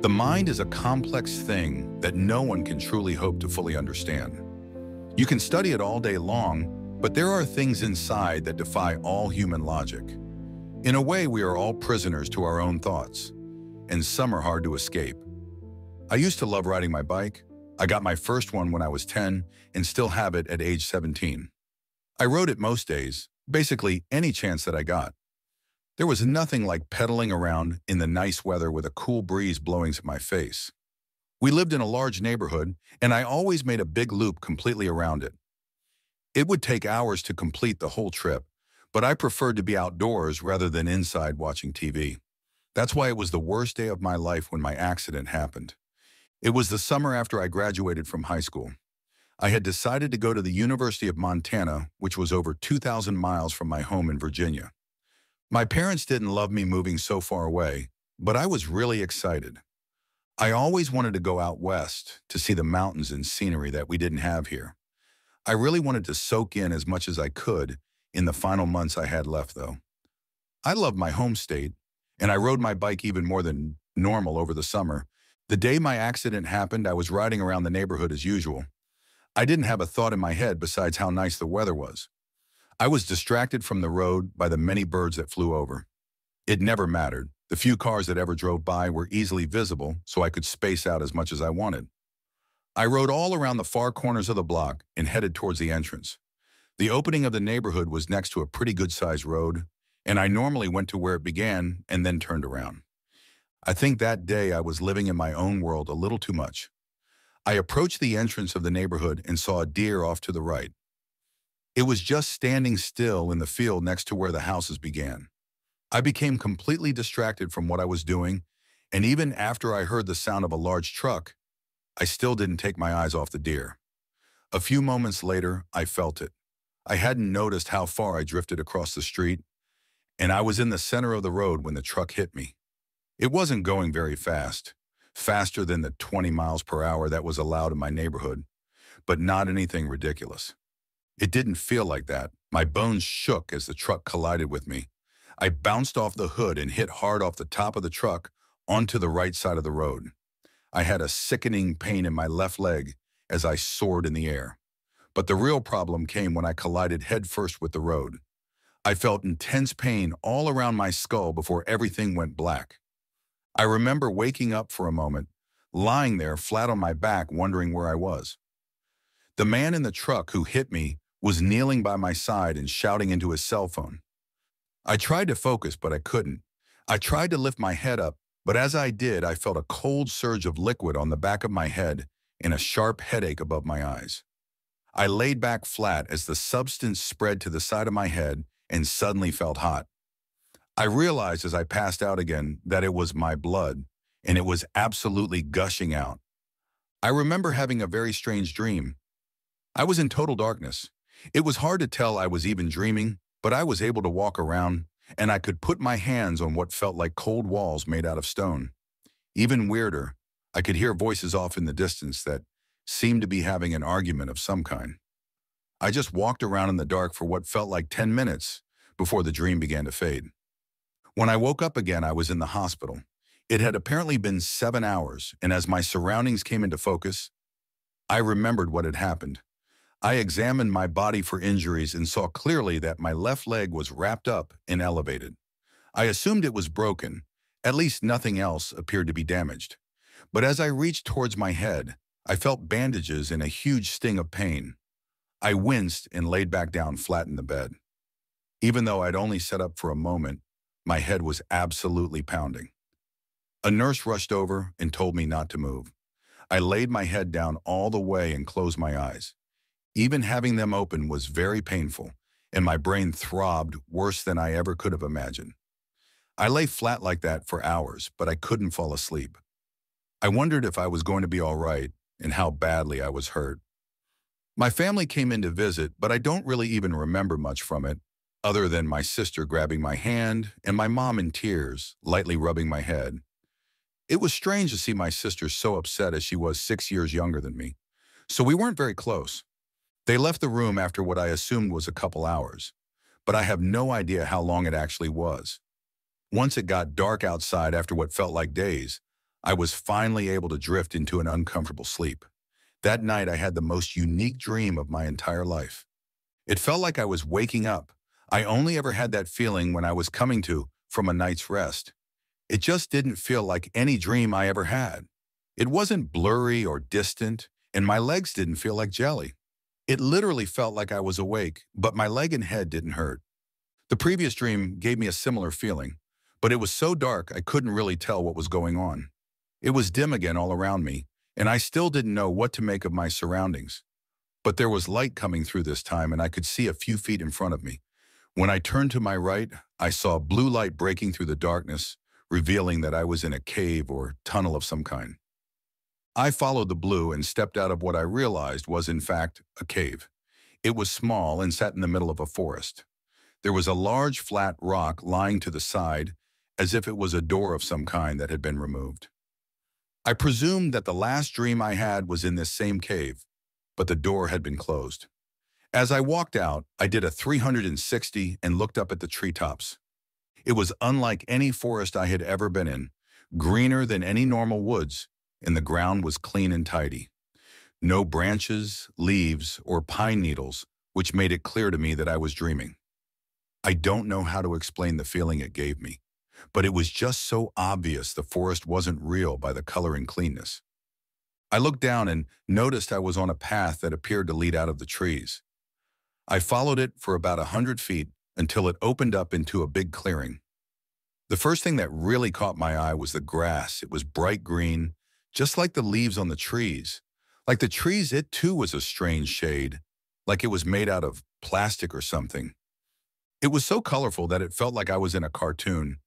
The mind is a complex thing that no one can truly hope to fully understand. You can study it all day long, but there are things inside that defy all human logic. In a way, we are all prisoners to our own thoughts, and some are hard to escape. I used to love riding my bike. I got my first one when I was 10 and still have it at age 17. I rode it most days, basically any chance that I got. There was nothing like pedaling around in the nice weather with a cool breeze blowing to my face. We lived in a large neighborhood, and I always made a big loop completely around it. It would take hours to complete the whole trip, but I preferred to be outdoors rather than inside watching TV. That's why it was the worst day of my life when my accident happened. It was the summer after I graduated from high school. I had decided to go to the University of Montana, which was over 2,000 miles from my home in Virginia. My parents didn't love me moving so far away, but I was really excited. I always wanted to go out west to see the mountains and scenery that we didn't have here. I really wanted to soak in as much as I could in the final months I had left, though. I loved my home state, and I rode my bike even more than normal over the summer. The day my accident happened, I was riding around the neighborhood as usual. I didn't have a thought in my head besides how nice the weather was. I was distracted from the road by the many birds that flew over. It never mattered. The few cars that ever drove by were easily visible, so I could space out as much as I wanted. I rode all around the far corners of the block and headed towards the entrance. The opening of the neighborhood was next to a pretty good-sized road, and I normally went to where it began and then turned around. I think that day I was living in my own world a little too much. I approached the entrance of the neighborhood and saw a deer off to the right. It was just standing still in the field next to where the houses began. I became completely distracted from what I was doing, and even after I heard the sound of a large truck, I still didn't take my eyes off the deer. A few moments later, I felt it. I hadn't noticed how far I drifted across the street, and I was in the center of the road when the truck hit me. It wasn't going very fast, faster than the 20 miles per hour that was allowed in my neighborhood, but not anything ridiculous. It didn't feel like that. My bones shook as the truck collided with me. I bounced off the hood and hit hard off the top of the truck onto the right side of the road. I had a sickening pain in my left leg as I soared in the air. But the real problem came when I collided headfirst with the road. I felt intense pain all around my skull before everything went black. I remember waking up for a moment, lying there flat on my back wondering where I was. The man in the truck who hit me was kneeling by my side and shouting into his cell phone. I tried to focus, but I couldn't. I tried to lift my head up, but as I did, I felt a cold surge of liquid on the back of my head and a sharp headache above my eyes. I laid back flat as the substance spread to the side of my head and suddenly felt hot. I realized as I passed out again that it was my blood, and it was absolutely gushing out. I remember having a very strange dream. I was in total darkness. It was hard to tell I was even dreaming, but I was able to walk around, and I could put my hands on what felt like cold walls made out of stone. Even weirder, I could hear voices off in the distance that seemed to be having an argument of some kind. I just walked around in the dark for what felt like 10 minutes before the dream began to fade. When I woke up again, I was in the hospital. It had apparently been 7 hours, and as my surroundings came into focus, I remembered what had happened. I examined my body for injuries and saw clearly that my left leg was wrapped up and elevated. I assumed it was broken. At least nothing else appeared to be damaged. But as I reached towards my head, I felt bandages and a huge sting of pain. I winced and laid back down flat in the bed. Even though I'd only sat up for a moment, my head was absolutely pounding. A nurse rushed over and told me not to move. I laid my head down all the way and closed my eyes. Even having them open was very painful, and my brain throbbed worse than I ever could have imagined. I lay flat like that for hours, but I couldn't fall asleep. I wondered if I was going to be all right and how badly I was hurt. My family came in to visit, but I don't really even remember much from it, other than my sister grabbing my hand and my mom in tears, lightly rubbing my head. It was strange to see my sister so upset as she was 6 years younger than me, so we weren't very close. They left the room after what I assumed was a couple hours, but I have no idea how long it actually was. Once it got dark outside after what felt like days, I was finally able to drift into an uncomfortable sleep. That night, I had the most unique dream of my entire life. It felt like I was waking up. I only ever had that feeling when I was coming to from a night's rest. It just didn't feel like any dream I ever had. It wasn't blurry or distant, and my legs didn't feel like jelly. It literally felt like I was awake, but my leg and head didn't hurt. The previous dream gave me a similar feeling, but it was so dark I couldn't really tell what was going on. It was dim again all around me, and I still didn't know what to make of my surroundings. But there was light coming through this time, and I could see a few feet in front of me. When I turned to my right, I saw blue light breaking through the darkness, revealing that I was in a cave or tunnel of some kind. I followed the blue and stepped out of what I realized was, in fact, a cave. It was small and sat in the middle of a forest. There was a large flat rock lying to the side, as if it was a door of some kind that had been removed. I presumed that the last dream I had was in this same cave, but the door had been closed. As I walked out, I did a 360 and looked up at the treetops. It was unlike any forest I had ever been in, greener than any normal woods, and the ground was clean and tidy. No branches, leaves, or pine needles, which made it clear to me that I was dreaming. I don't know how to explain the feeling it gave me, but it was just so obvious the forest wasn't real by the color and cleanness. I looked down and noticed I was on a path that appeared to lead out of the trees. I followed it for about 100 feet until it opened up into a big clearing. The first thing that really caught my eye was the grass. It was bright green, just like the leaves on the trees. Like the trees, it too was a strange shade, like it was made out of plastic or something. It was so colorful that it felt like I was in a cartoon.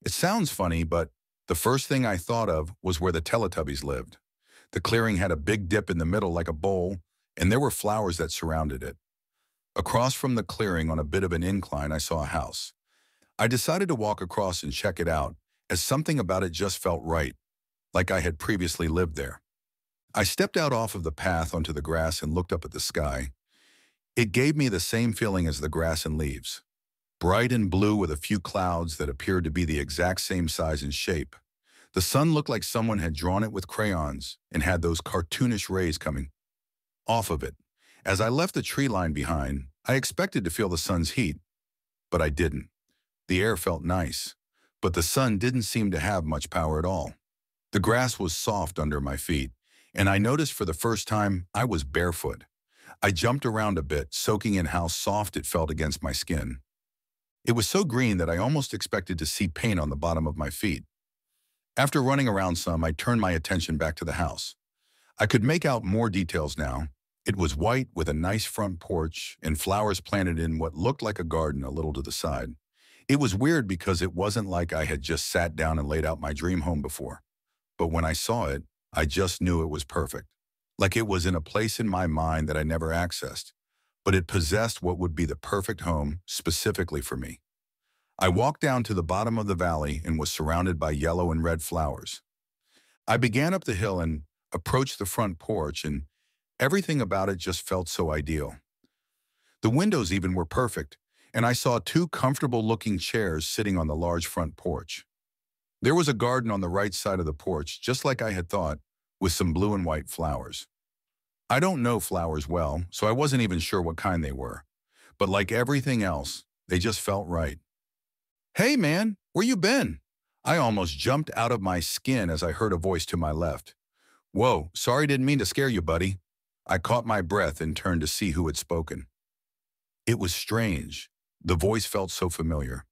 It sounds funny, but the first thing I thought of was where the Teletubbies lived. The clearing had a big dip in the middle like a bowl, and there were flowers that surrounded it. Across from the clearing on a bit of an incline, I saw a house. I decided to walk across and check it out, as something about it just felt right, like I had previously lived there. I stepped out off of the path onto the grass and looked up at the sky. It gave me the same feeling as the grass and leaves. Bright and blue with a few clouds that appeared to be the exact same size and shape. The sun looked like someone had drawn it with crayons and had those cartoonish rays coming off of it. As I left the tree line behind, I expected to feel the sun's heat, but I didn't. The air felt nice, but the sun didn't seem to have much power at all. The grass was soft under my feet, and I noticed for the first time I was barefoot. I jumped around a bit, soaking in how soft it felt against my skin. It was so green that I almost expected to see paint on the bottom of my feet. After running around some, I turned my attention back to the house. I could make out more details now. It was white with a nice front porch and flowers planted in what looked like a garden a little to the side. It was weird because it wasn't like I had just sat down and laid out my dream home before. But when I saw it, I just knew it was perfect. Like it was in a place in my mind that I never accessed, but it possessed what would be the perfect home specifically for me. I walked down to the bottom of the valley and was surrounded by yellow and red flowers. I began up the hill and approached the front porch, and everything about it just felt so ideal. The windows even were perfect, and I saw two comfortable-looking chairs sitting on the large front porch. There was a garden on the right side of the porch, just like I had thought, with some blue and white flowers. I don't know flowers well, so I wasn't even sure what kind they were. But like everything else, they just felt right. "Hey man, where you been?" I almost jumped out of my skin as I heard a voice to my left. "Whoa, sorry, didn't mean to scare you, buddy." I caught my breath and turned to see who had spoken. It was strange. The voice felt so familiar.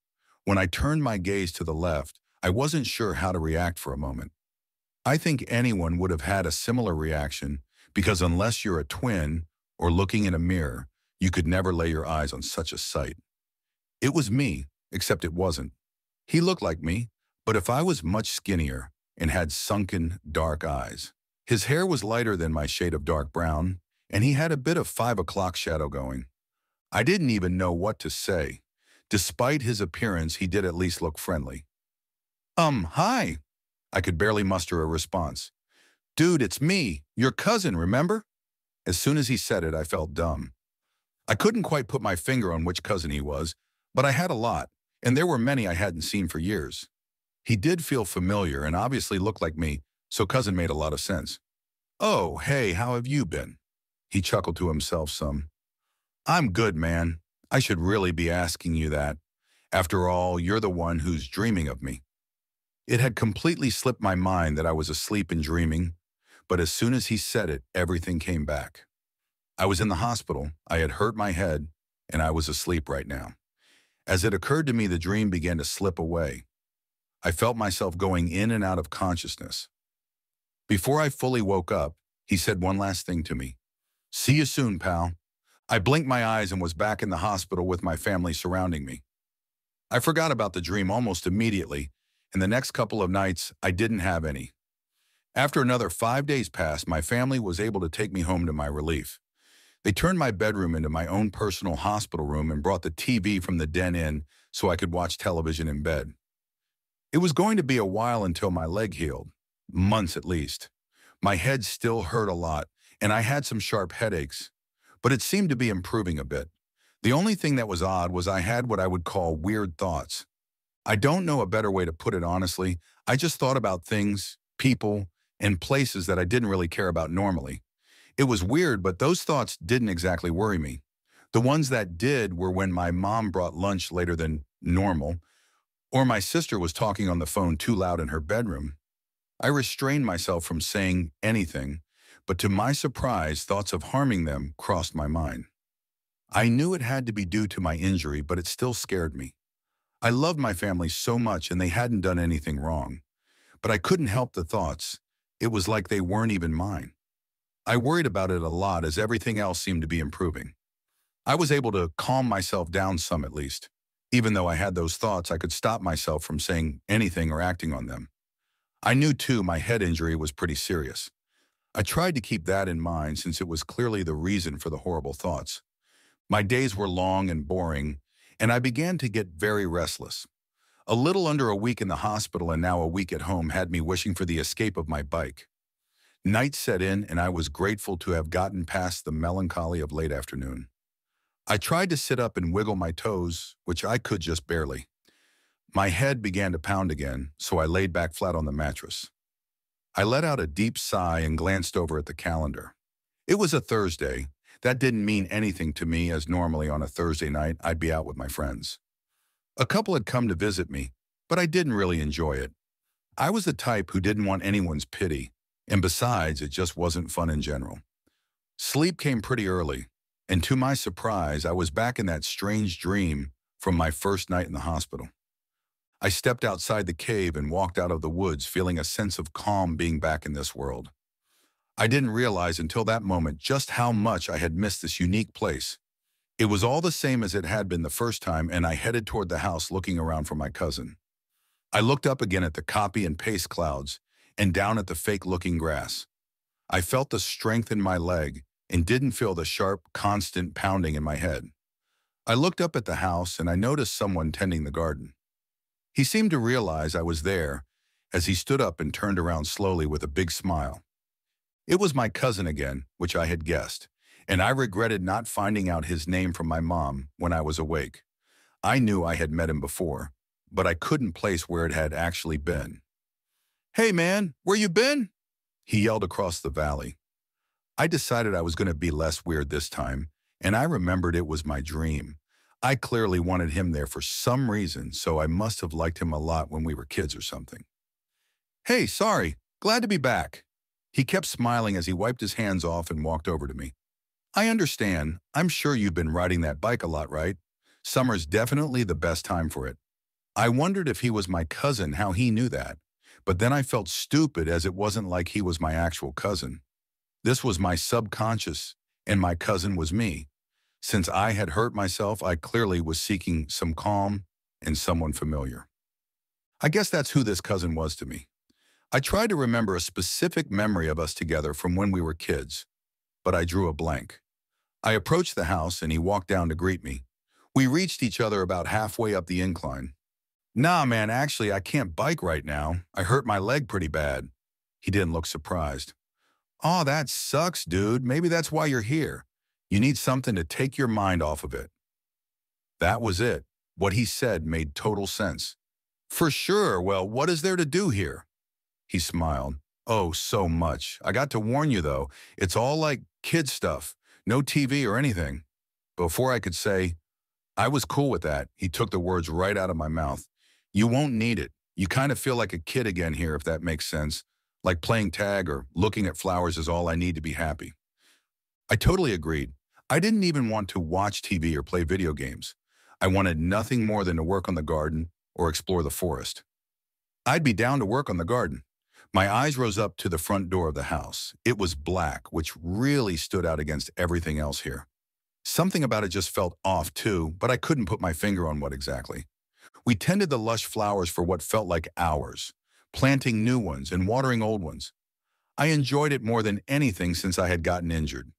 When I turned my gaze to the left, I wasn't sure how to react for a moment. I think anyone would have had a similar reaction because unless you're a twin or looking in a mirror, you could never lay your eyes on such a sight. It was me, except it wasn't. He looked like me, but if I was much skinnier and had sunken, dark eyes. His hair was lighter than my shade of dark brown, and he had a bit of 5 o'clock shadow going. I didn't even know what to say. Despite his appearance, he did at least look friendly. Hi." I could barely muster a response. "Dude, it's me, your cousin, remember?" As soon as he said it, I felt dumb. I couldn't quite put my finger on which cousin he was, but I had a lot, and there were many I hadn't seen for years. He did feel familiar and obviously looked like me, So cousin made a lot of sense. "Oh, hey, how have you been?" He chuckled to himself some. "I'm good, man. I should really be asking you that. After all, you're the one who's dreaming of me." It had completely slipped my mind that I was asleep and dreaming, but as soon as he said it, everything came back. I was in the hospital, I had hurt my head, and I was asleep right now. As it occurred to me, the dream began to slip away. I felt myself going in and out of consciousness. Before I fully woke up, he said one last thing to me. "See you soon, pal." I blinked my eyes and was back in the hospital with my family surrounding me. I forgot about the dream almost immediately, and the next couple of nights, I didn't have any. After another 5 days passed, my family was able to take me home to my relief. They turned my bedroom into my own personal hospital room and brought the TV from the den in so I could watch television in bed. It was going to be a while until my leg healed, months at least. My head still hurt a lot, and I had some sharp headaches, but it seemed to be improving a bit. The only thing that was odd was I had what I would call weird thoughts. I don't know a better way to put it honestly. I just thought about things, people, and places that I didn't really care about normally. It was weird, but those thoughts didn't exactly worry me. The ones that did were when my mom brought lunch later than normal, or my sister was talking on the phone too loud in her bedroom. I restrained myself from saying anything, but to my surprise, thoughts of harming them crossed my mind. I knew it had to be due to my injury, but it still scared me. I loved my family so much and they hadn't done anything wrong. But I couldn't help the thoughts. It was like they weren't even mine. I worried about it a lot as everything else seemed to be improving. I was able to calm myself down some at least. Even though I had those thoughts, I could stop myself from saying anything or acting on them. I knew too my head injury was pretty serious. I tried to keep that in mind since it was clearly the reason for the horrible thoughts. My days were long and boring, and I began to get very restless. A little under a week in the hospital and now a week at home had me wishing for the escape of my bike. Night set in, and I was grateful to have gotten past the melancholy of late afternoon. I tried to sit up and wiggle my toes, which I could just barely. My head began to pound again, so I laid back flat on the mattress. I let out a deep sigh and glanced over at the calendar. It was a Thursday. That didn't mean anything to me, as normally on a Thursday night I'd be out with my friends. A couple had come to visit me, but I didn't really enjoy it. I was the type who didn't want anyone's pity, and besides, it just wasn't fun in general. Sleep came pretty early, and to my surprise, I was back in that strange dream from my first night in the hospital. I stepped outside the cave and walked out of the woods, feeling a sense of calm being back in this world. I didn't realize until that moment just how much I had missed this unique place. It was all the same as it had been the first time, and I headed toward the house looking around for my cousin. I looked up again at the copy and paste clouds and down at the fake-looking grass. I felt the strength in my leg and didn't feel the sharp, constant pounding in my head. I looked up at the house and I noticed someone tending the garden. He seemed to realize I was there as he stood up and turned around slowly with a big smile. It was my cousin again, which I had guessed, and I regretted not finding out his name from my mom when I was awake. I knew I had met him before, but I couldn't place where it had actually been. "Hey man, where you been?" he yelled across the valley. I decided I was going to be less weird this time, and I remembered it was my dream. I clearly wanted him there for some reason, so I must have liked him a lot when we were kids or something. "Hey, sorry, glad to be back." He kept smiling as he wiped his hands off and walked over to me. "I understand. I'm sure you've been riding that bike a lot, right? Summer's definitely the best time for it." I wondered if he was my cousin, how he knew that. But then I felt stupid as it wasn't like he was my actual cousin. This was my subconscious, and my cousin was me. Since I had hurt myself, I clearly was seeking some calm and someone familiar. I guess that's who this cousin was to me. I tried to remember a specific memory of us together from when we were kids, but I drew a blank. I approached the house and he walked down to greet me. We reached each other about halfway up the incline. "Nah, man, actually, I can't bike right now. I hurt my leg pretty bad." He didn't look surprised. "Aw, that sucks, dude. Maybe that's why you're here. You need something to take your mind off of it." That was it. What he said made total sense. "For sure. Well, what is there to do here?" He smiled. Oh, so much. I got to warn you, though. It's all like kid stuff. No TV or anything. Before I could say, I was cool with that, he took the words right out of my mouth. You won't need it. You kind of feel like a kid again here, if that makes sense. Like playing tag or looking at flowers is all I need to be happy. I totally agreed. I didn't even want to watch TV or play video games. I wanted nothing more than to work on the garden or explore the forest. I'd be down to work on the garden. My eyes rose up to the front door of the house. It was black, which really stood out against everything else here. Something about it just felt off too, but I couldn't put my finger on what exactly. We tended the lush flowers for what felt like hours, planting new ones and watering old ones. I enjoyed it more than anything since I had gotten injured.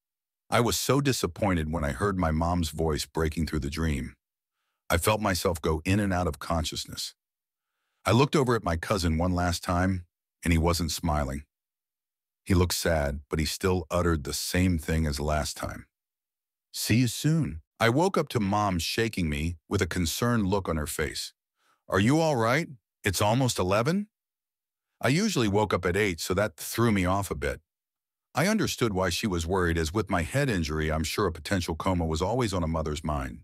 I was so disappointed when I heard my mom's voice breaking through the dream. I felt myself go in and out of consciousness. I looked over at my cousin one last time, and he wasn't smiling. He looked sad, but he still uttered the same thing as last time. See you soon. I woke up to Mom shaking me with a concerned look on her face. Are you all right? It's almost 11? I usually woke up at 8, so that threw me off a bit. I understood why she was worried, as with my head injury, I'm sure a potential coma was always on a mother's mind.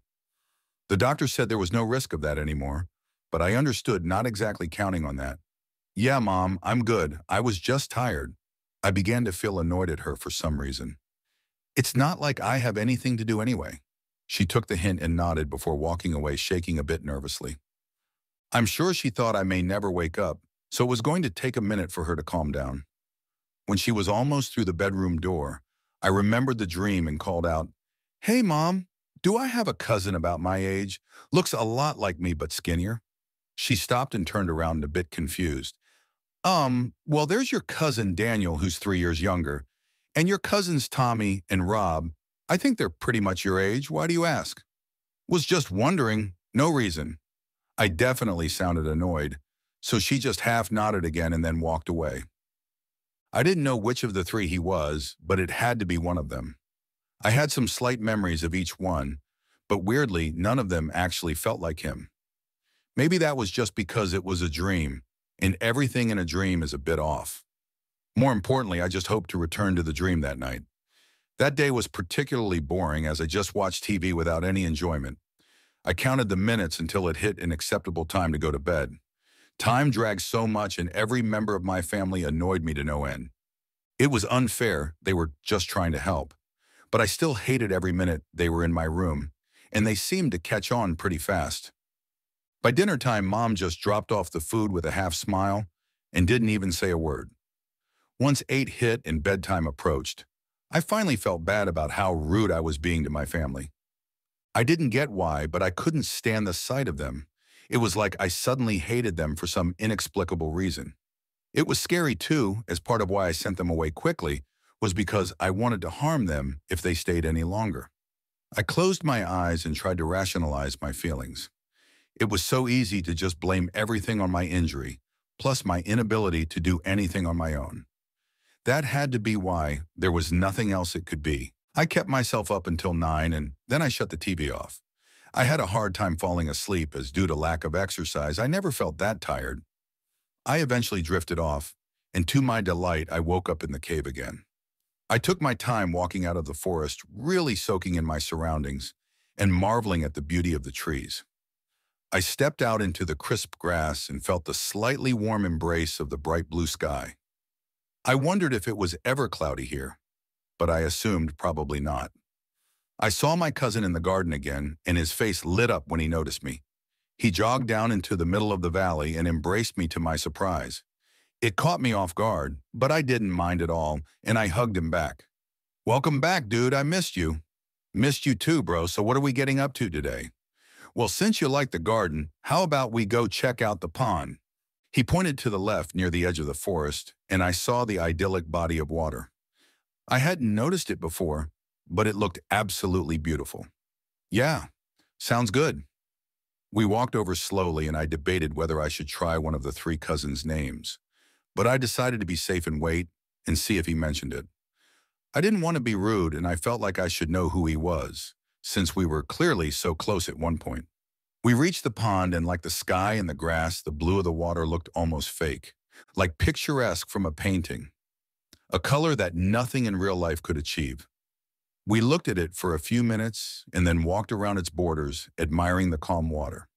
The doctor said there was no risk of that anymore, but I understood not exactly counting on that. Yeah, Mom, I'm good. I was just tired. I began to feel annoyed at her for some reason. It's not like I have anything to do anyway. She took the hint and nodded before walking away, shaking a bit nervously. I'm sure she thought I may never wake up, so it was going to take a minute for her to calm down. When she was almost through the bedroom door, I remembered the dream and called out, Hey, Mom, do I have a cousin about my age? Looks a lot like me but skinnier. She stopped and turned around a bit confused. Well, there's your cousin Daniel, who's 3 years younger, and your cousins Tommy and Rob. I think they're pretty much your age. Why do you ask? Was just wondering. No reason. I definitely sounded annoyed, so she just half nodded again and then walked away. I didn't know which of the three he was, but it had to be one of them. I had some slight memories of each one, but weirdly, none of them actually felt like him. Maybe that was just because it was a dream, and everything in a dream is a bit off. More importantly, I just hoped to return to the dream that night. That day was particularly boring as I just watched TV without any enjoyment. I counted the minutes until it hit an acceptable time to go to bed. Time dragged so much and every member of my family annoyed me to no end. It was unfair, they were just trying to help. But I still hated every minute they were in my room, and they seemed to catch on pretty fast. By dinner time, Mom just dropped off the food with a half smile and didn't even say a word. Once 8 hit and bedtime approached, I finally felt bad about how rude I was being to my family. I didn't get why, but I couldn't stand the sight of them. It was like I suddenly hated them for some inexplicable reason. It was scary too, as part of why I sent them away quickly was because I wanted to harm them if they stayed any longer. I closed my eyes and tried to rationalize my feelings. It was so easy to just blame everything on my injury, plus my inability to do anything on my own. That had to be why. There was nothing else it could be. I kept myself up until 9 and then I shut the TV off. I had a hard time falling asleep as due to lack of exercise, I never felt that tired. I eventually drifted off, and to my delight, I woke up in the cave again. I took my time walking out of the forest, really soaking in my surroundings and marveling at the beauty of the trees. I stepped out into the crisp grass and felt the slightly warm embrace of the bright blue sky. I wondered if it was ever cloudy here, but I assumed probably not. I saw my cousin in the garden again, and his face lit up when he noticed me. He jogged down into the middle of the valley and embraced me to my surprise. It caught me off guard, but I didn't mind at all, and I hugged him back. Welcome back, dude. I missed you. Missed you too, bro. So what are we getting up to today? Well, since you like the garden, how about we go check out the pond? He pointed to the left near the edge of the forest, and I saw the idyllic body of water. I hadn't noticed it before, but it looked absolutely beautiful. Yeah, sounds good. We walked over slowly, and I debated whether I should try one of the 3 cousins' names, but I decided to be safe and wait and see if he mentioned it. I didn't want to be rude, and I felt like I should know who he was, since we were clearly so close at one point. We reached the pond, and like the sky and the grass, the blue of the water looked almost fake. like picturesque from a painting, a color that nothing in real life could achieve. We looked at it for a few minutes and then walked around its borders, admiring the calm water.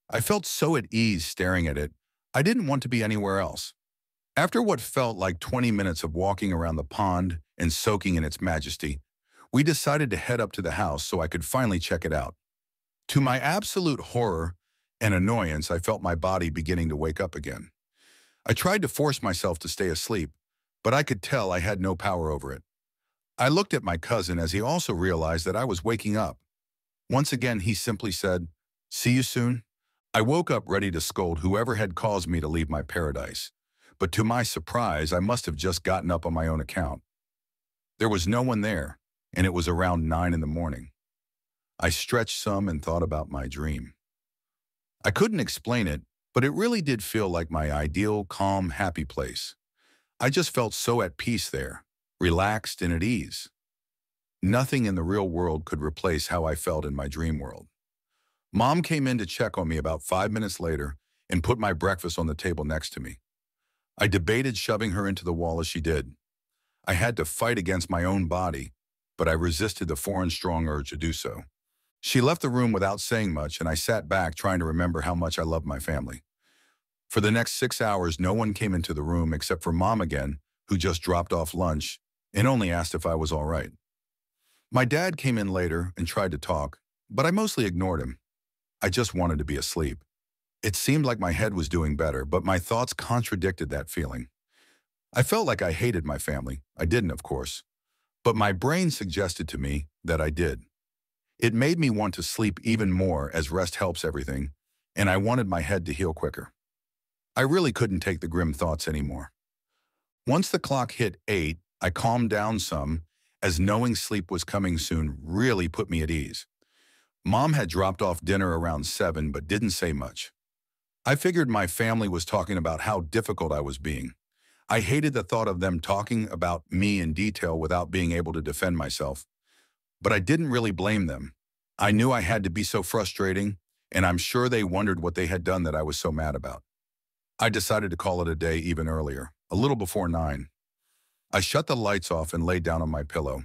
I felt so at ease staring at it, I didn't want to be anywhere else. After what felt like 20 minutes of walking around the pond and soaking in its majesty, we decided to head up to the house so I could finally check it out. To my absolute horror and annoyance, I felt my body beginning to wake up again. I tried to force myself to stay asleep, but I could tell I had no power over it. I looked at my cousin as he also realized that I was waking up. Once again, he simply said, "See you soon." I woke up ready to scold whoever had caused me to leave my paradise. But to my surprise, I must have just gotten up on my own account. There was no one there, and it was around 9 in the morning. I stretched some and thought about my dream. I couldn't explain it, but it really did feel like my ideal, calm, happy place. I just felt so at peace there, relaxed and at ease. Nothing in the real world could replace how I felt in my dream world. Mom came in to check on me about 5 minutes later and put my breakfast on the table next to me. I debated shoving her into the wall as she did. I had to fight against my own body, but I resisted the foreign strong urge to do so. She left the room without saying much, and I sat back trying to remember how much I loved my family. For the next 6 hours, no one came into the room except for Mom again, who just dropped off lunch and only asked if I was all right. My dad came in later and tried to talk, but I mostly ignored him. I just wanted to be asleep. It seemed like my head was doing better, but my thoughts contradicted that feeling. I felt like I hated my family. I didn't, of course. But my brain suggested to me that I did. It made me want to sleep even more as rest helps everything, and I wanted my head to heal quicker. I really couldn't take the grim thoughts anymore. Once the clock hit 8, I calmed down some, as knowing sleep was coming soon really put me at ease. Mom had dropped off dinner around 7 but didn't say much. I figured my family was talking about how difficult I was being. I hated the thought of them talking about me in detail without being able to defend myself. But I didn't really blame them. I knew I had to be so frustrating, and I'm sure they wondered what they had done that I was so mad about. I decided to call it a day even earlier, a little before 9. I shut the lights off and laid down on my pillow.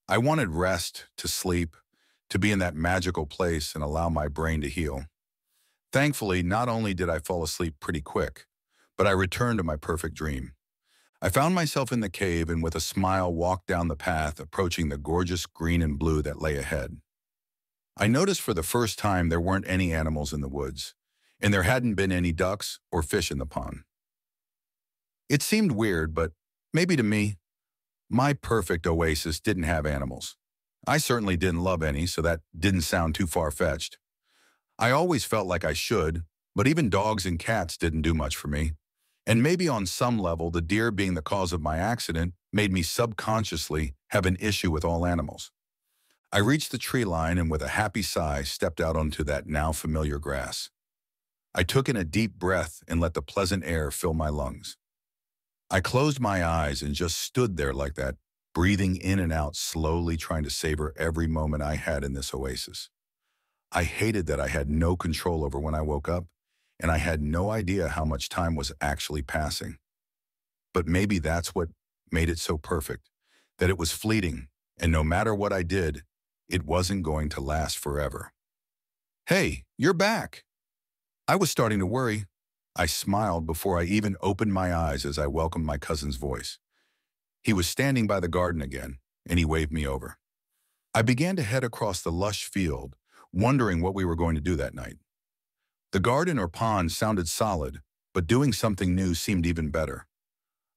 I wanted rest, to sleep, to be in that magical place and allow my brain to heal. Thankfully, not only did I fall asleep pretty quick, but I returned to my perfect dream. I found myself in the cave and with a smile walked down the path, approaching the gorgeous green and blue that lay ahead. I noticed for the first time there weren't any animals in the woods, and there hadn't been any ducks or fish in the pond. It seemed weird, but maybe to me, my perfect oasis didn't have animals. I certainly didn't love any, so that didn't sound too far-fetched. I always felt like I should, but even dogs and cats didn't do much for me. And maybe on some level, the deer being the cause of my accident made me subconsciously have an issue with all animals. I reached the tree line and with a happy sigh stepped out onto that now familiar grass. I took in a deep breath and let the pleasant air fill my lungs. I closed my eyes and just stood there like that, breathing in and out slowly, trying to savor every moment I had in this oasis. I hated that I had no control over when I woke up, and I had no idea how much time was actually passing. But maybe that's what made it so perfect, that it was fleeting, and no matter what I did, it wasn't going to last forever. "Hey, you're back." I was starting to worry. I smiled before I even opened my eyes as I welcomed my cousin's voice. He was standing by the garden again, and he waved me over. I began to head across the lush field, wondering what we were going to do that night. The garden or pond sounded solid, but doing something new seemed even better.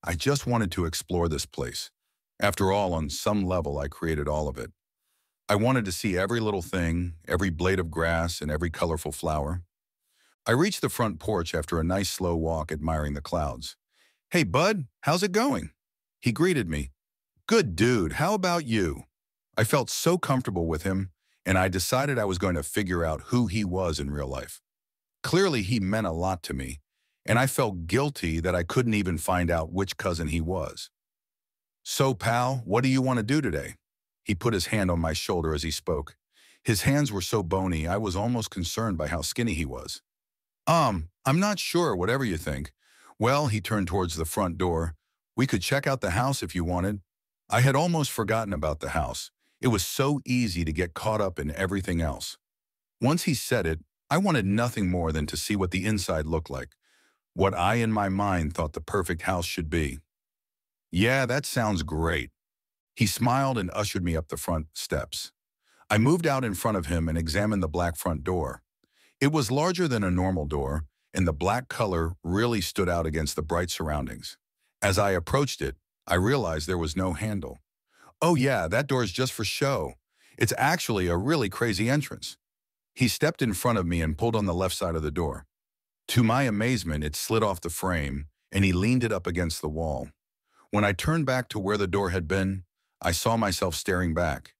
I just wanted to explore this place. After all, on some level, I created all of it. I wanted to see every little thing, every blade of grass, and every colorful flower. I reached the front porch after a nice slow walk, admiring the clouds. "Hey, bud, how's it going?" He greeted me. "Good dude, how about you?" I felt so comfortable with him, and I decided I was going to figure out who he was in real life. Clearly, he meant a lot to me, and I felt guilty that I couldn't even find out which cousin he was. "So, pal, what do you want to do today?" He put his hand on my shoulder as he spoke. His hands were so bony, I was almost concerned by how skinny he was. I'm not sure, whatever you think. Well, he turned towards the front door. We could check out the house if you wanted. I had almost forgotten about the house. It was so easy to get caught up in everything else. Once he said it, I wanted nothing more than to see what the inside looked like, what I in my mind thought the perfect house should be. Yeah, that sounds great. He smiled and ushered me up the front steps. I moved out in front of him and examined the black front door. It was larger than a normal door, and the black color really stood out against the bright surroundings. As I approached it, I realized there was no handle. Oh yeah, that door's just for show. It's actually a really crazy entrance. He stepped in front of me and pulled on the left side of the door. To my amazement, it slid off the frame, and he leaned it up against the wall. When I turned back to where the door had been, I saw myself staring back.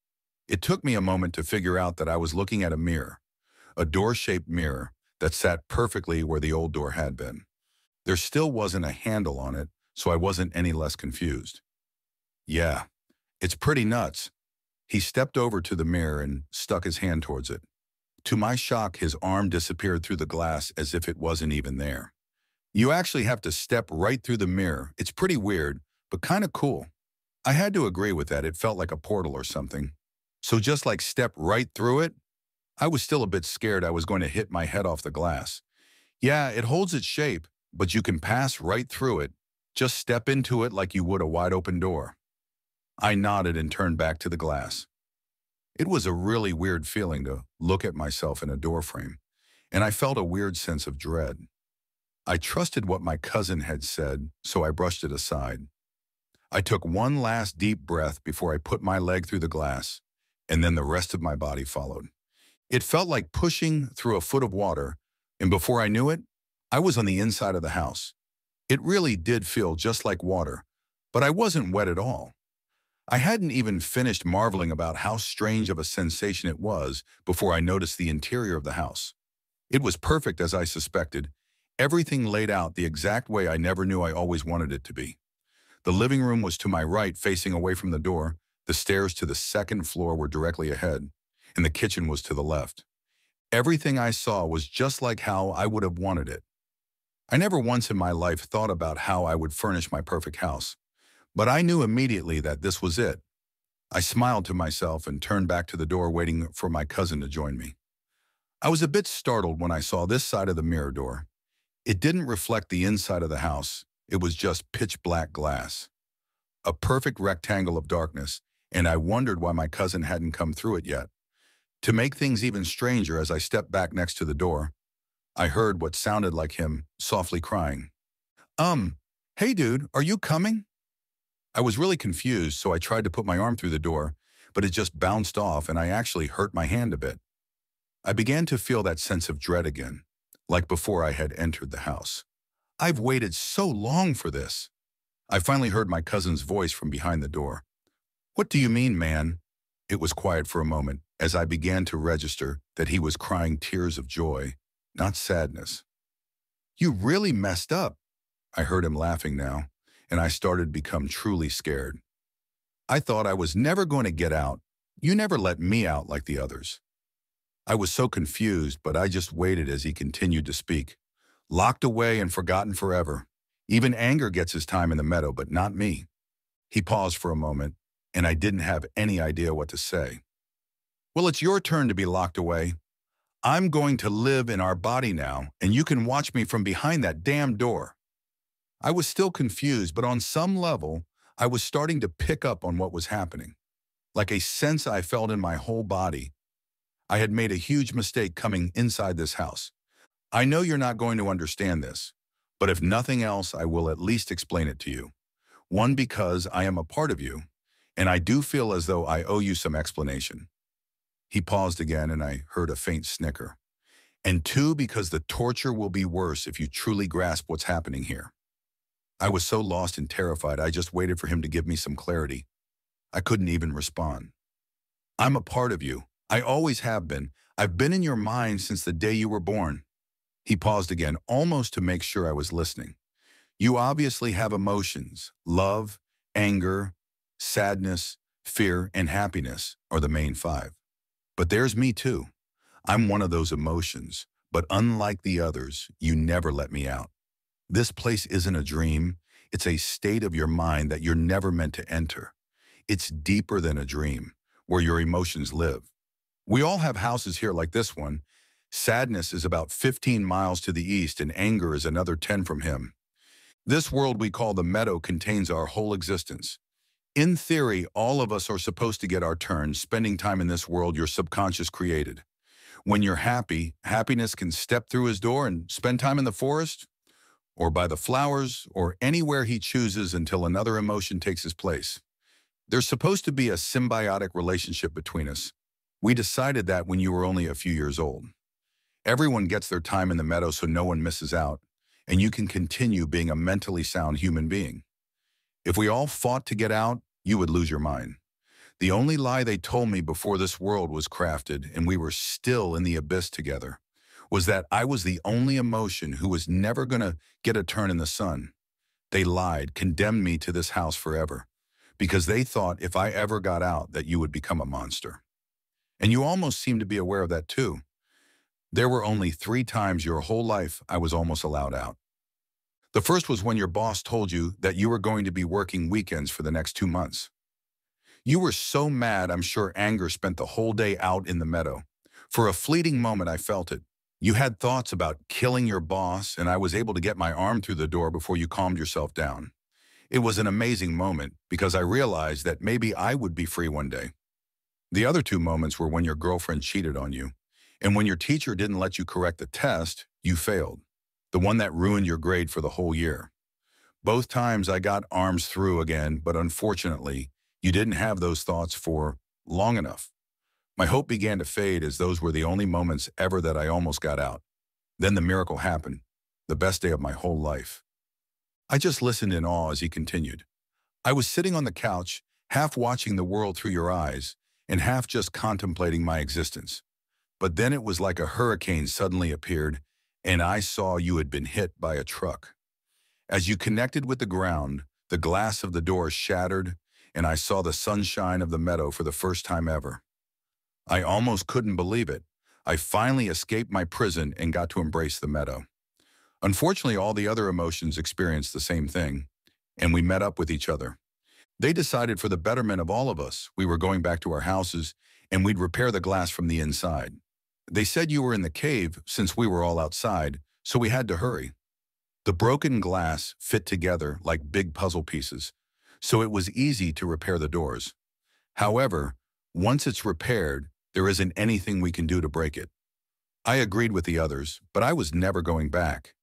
It took me a moment to figure out that I was looking at a mirror, a door-shaped mirror that sat perfectly where the old door had been. There still wasn't a handle on it, so I wasn't any less confused. Yeah, it's pretty nuts. He stepped over to the mirror and stuck his hand towards it. To my shock, his arm disappeared through the glass as if it wasn't even there. You actually have to step right through the mirror. It's pretty weird, but kind of cool. I had to agree with that. It felt like a portal or something. So just like step right through it? I was still a bit scared I was going to hit my head off the glass. Yeah, it holds its shape, but you can pass right through it. Just step into it like you would a wide open door. I nodded and turned back to the glass. It was a really weird feeling to look at myself in a doorframe, and I felt a weird sense of dread. I trusted what my cousin had said, so I brushed it aside. I took one last deep breath before I put my leg through the glass, and then the rest of my body followed. It felt like pushing through a foot of water, and before I knew it, I was on the inside of the house. It really did feel just like water, but I wasn't wet at all. I hadn't even finished marveling about how strange of a sensation it was before I noticed the interior of the house. It was perfect as I suspected, everything laid out the exact way I never knew I always wanted it to be. The living room was to my right, facing away from the door, the stairs to the second floor were directly ahead, and the kitchen was to the left. Everything I saw was just like how I would have wanted it. I never once in my life thought about how I would furnish my perfect house, but I knew immediately that this was it. I smiled to myself and turned back to the door waiting for my cousin to join me. I was a bit startled when I saw this side of the mirror door. It didn't reflect the inside of the house, it was just pitch black glass. A perfect rectangle of darkness, and I wondered why my cousin hadn't come through it yet. To make things even stranger, as I stepped back next to the door, I heard what sounded like him softly crying. Hey dude, are you coming? I was really confused, so I tried to put my arm through the door, but it just bounced off and I actually hurt my hand a bit. I began to feel that sense of dread again, like before I had entered the house. I've waited so long for this. I finally heard my cousin's voice from behind the door. What do you mean, man? It was quiet for a moment as I began to register that he was crying tears of joy, not sadness. You really messed up. I heard him laughing now, and I started to become truly scared. I thought I was never going to get out. You never let me out like the others. I was so confused, but I just waited as he continued to speak. Locked away and forgotten forever. Even anger gets his time in the meadow, but not me. He paused for a moment, and I didn't have any idea what to say. Well, it's your turn to be locked away. I'm going to live in our body now, and you can watch me from behind that damn door. I was still confused, but on some level, I was starting to pick up on what was happening. Like a sense I felt in my whole body. I had made a huge mistake coming inside this house. I know you're not going to understand this, but if nothing else, I will at least explain it to you. One, because I am a part of you, and I do feel as though I owe you some explanation. He paused again, and I heard a faint snicker. And two, because the torture will be worse if you truly grasp what's happening here. I was so lost and terrified, I just waited for him to give me some clarity. I couldn't even respond. I'm a part of you. I always have been. I've been in your mind since the day you were born. He paused again, almost to make sure I was listening. You obviously have emotions. Love, anger, sadness, fear, and happiness are the main five. But there's me too. I'm one of those emotions, but unlike the others, you never let me out. This place isn't a dream. It's a state of your mind that you're never meant to enter. It's deeper than a dream, where your emotions live. We all have houses here like this one. Sadness is about 15 miles to the east and anger is another 10 from him. This world we call the meadow contains our whole existence. In theory, all of us are supposed to get our turn spending time in this world your subconscious created. When you're happy, happiness can step through his door and spend time in the forest, or by the flowers, or anywhere he chooses until another emotion takes his place. There's supposed to be a symbiotic relationship between us. We decided that when you were only a few years old. Everyone gets their time in the meadow so no one misses out, and you can continue being a mentally sound human being. If we all fought to get out, you would lose your mind. The only lie they told me before this world was crafted and we were still in the abyss together was that I was the only emotion who was never going to get a turn in the sun. They lied, condemned me to this house forever, because they thought if I ever got out that you would become a monster. And you almost seem to be aware of that too. There were only 3 times your whole life I was almost allowed out. The first was when your boss told you that you were going to be working weekends for the next 2 months. You were so mad, I'm sure anger spent the whole day out in the meadow. For a fleeting moment, I felt it. You had thoughts about killing your boss, and I was able to get my arm through the door before you calmed yourself down. It was an amazing moment because I realized that maybe I would be free one day. The other 2 moments were when your girlfriend cheated on you, and when your teacher didn't let you correct the test, you failed. The one that ruined your grade for the whole year. Both times I got arms through again, but unfortunately, you didn't have those thoughts for long enough. My hope began to fade as those were the only moments ever that I almost got out. Then the miracle happened, the best day of my whole life. I just listened in awe as he continued. I was sitting on the couch, half watching the world through your eyes, and half just contemplating my existence. But then it was like a hurricane suddenly appeared, and I saw you had been hit by a truck. As you connected with the ground, the glass of the door shattered, and I saw the sunshine of the meadow for the first time ever. I almost couldn't believe it. I finally escaped my prison and got to embrace the meadow. Unfortunately, all the other emotions experienced the same thing, and we met up with each other. They decided for the betterment of all of us, we were going back to our houses, and we'd repair the glass from the inside. They said you were in the cave since we were all outside, so we had to hurry. The broken glass fit together like big puzzle pieces, so it was easy to repair the doors. However, once it's repaired, there isn't anything we can do to break it. I agreed with the others, but I was never going back.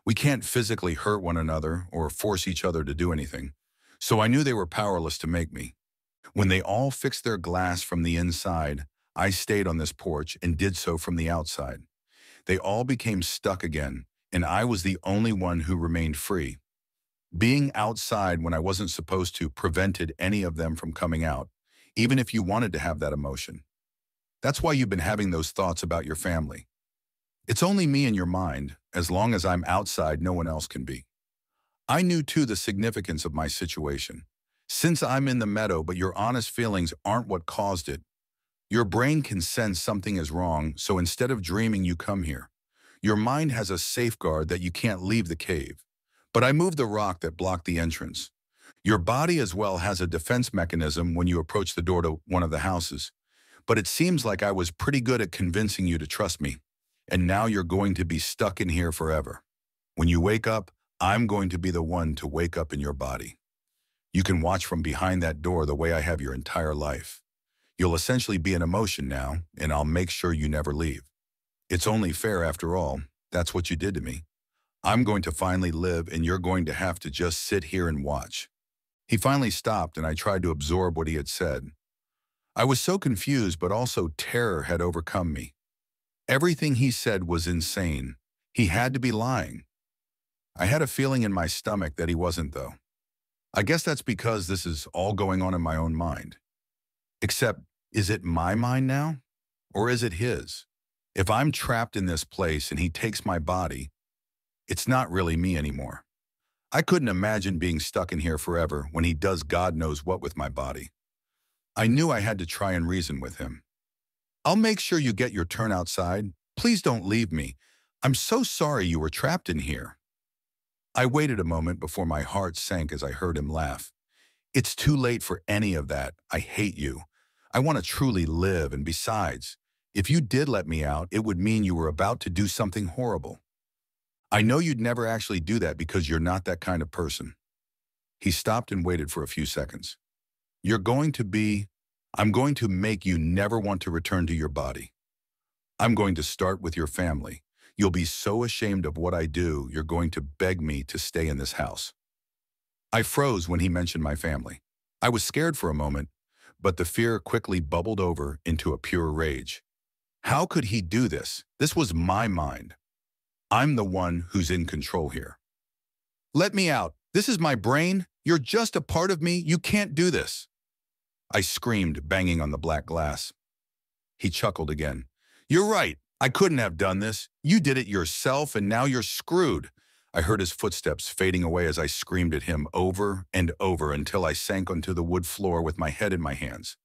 We can't physically hurt one another or force each other to do anything, so I knew they were powerless to make me. When they all fixed their glass from the inside, I stayed on this porch and did so from the outside. They all became stuck again, and I was the only one who remained free. Being outside when I wasn't supposed to prevented any of them from coming out, even if you wanted to have that emotion. That's why you've been having those thoughts about your family. It's only me in your mind. As long as I'm outside, no one else can be. I knew too the significance of my situation. Since I'm in the meadow, but your honest feelings aren't what caused it, your brain can sense something is wrong, so instead of dreaming, you come here. Your mind has a safeguard that you can't leave the cave. But I moved the rock that blocked the entrance. Your body as well has a defense mechanism when you approach the door to one of the houses. But it seems like I was pretty good at convincing you to trust me. And now you're going to be stuck in here forever. When you wake up, I'm going to be the one to wake up in your body. You can watch from behind that door the way I have your entire life. You'll essentially be an emotion now, and I'll make sure you never leave. It's only fair after all. That's what you did to me. I'm going to finally live, and you're going to have to just sit here and watch. He finally stopped, and I tried to absorb what he had said. I was so confused, but also terror had overcome me. Everything he said was insane. He had to be lying. I had a feeling in my stomach that he wasn't, though. I guess that's because this is all going on in my own mind. Except, is it my mind now? Or is it his? If I'm trapped in this place and he takes my body, it's not really me anymore. I couldn't imagine being stuck in here forever when he does God knows what with my body. I knew I had to try and reason with him. I'll make sure you get your turn outside. Please don't leave me. I'm so sorry you were trapped in here. I waited a moment before my heart sank as I heard him laugh. It's too late for any of that. I hate you. I want to truly live, and besides, if you did let me out, it would mean you were about to do something horrible. I know you'd never actually do that because you're not that kind of person. He stopped and waited for a few seconds. You're going to be, I'm going to make you never want to return to your body. I'm going to start with your family. You'll be so ashamed of what I do, you're going to beg me to stay in this house. I froze when he mentioned my family. I was scared for a moment, but the fear quickly bubbled over into a pure rage. How could he do this? This was my mind. I'm the one who's in control here. Let me out. This is my brain. You're just a part of me. You can't do this. I screamed, banging on the black glass. He chuckled again. You're right. I couldn't have done this. You did it yourself, and now you're screwed. I heard his footsteps fading away as I screamed at him over and over until I sank onto the wood floor with my head in my hands.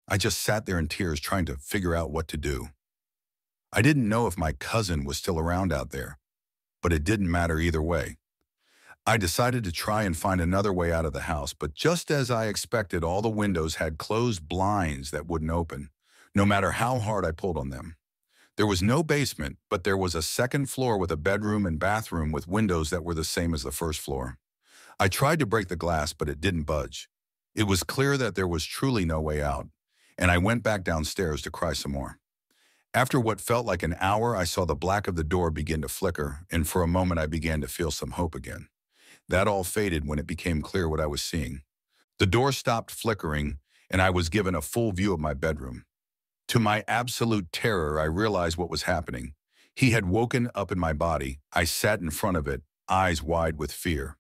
I just sat there in tears trying to figure out what to do. I didn't know if my cousin was still around out there, but it didn't matter either way. I decided to try and find another way out of the house, but just as I expected, all the windows had closed blinds that wouldn't open, no matter how hard I pulled on them. There was no basement, but there was a second floor with a bedroom and bathroom with windows that were the same as the first floor. I tried to break the glass, but it didn't budge. It was clear that there was truly no way out, and I went back downstairs to cry some more. After what felt like an hour, I saw the black of the door begin to flicker, and for a moment I began to feel some hope again. That all faded when it became clear what I was seeing. The door stopped flickering, and I was given a full view of my bedroom. To my absolute terror, I realized what was happening. He had woken up in my body. I sat in front of it, eyes wide with fear.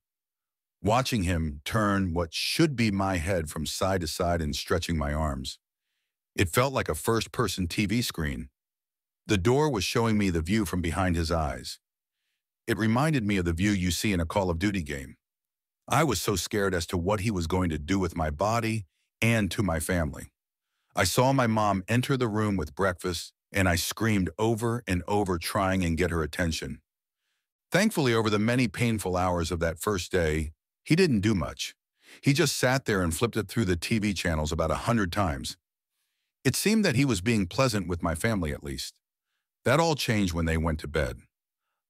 Watching him turn what should be my head from side to side and stretching my arms. It felt like a first-person TV screen. The door was showing me the view from behind his eyes. It reminded me of the view you see in a Call of Duty game. I was so scared as to what he was going to do with my body and to my family. I saw my mom enter the room with breakfast, and I screamed over and over trying and get her attention. Thankfully, over the many painful hours of that first day, he didn't do much. He just sat there and flipped it through the TV channels about 100 times. It seemed that he was being pleasant with my family at least. That all changed when they went to bed.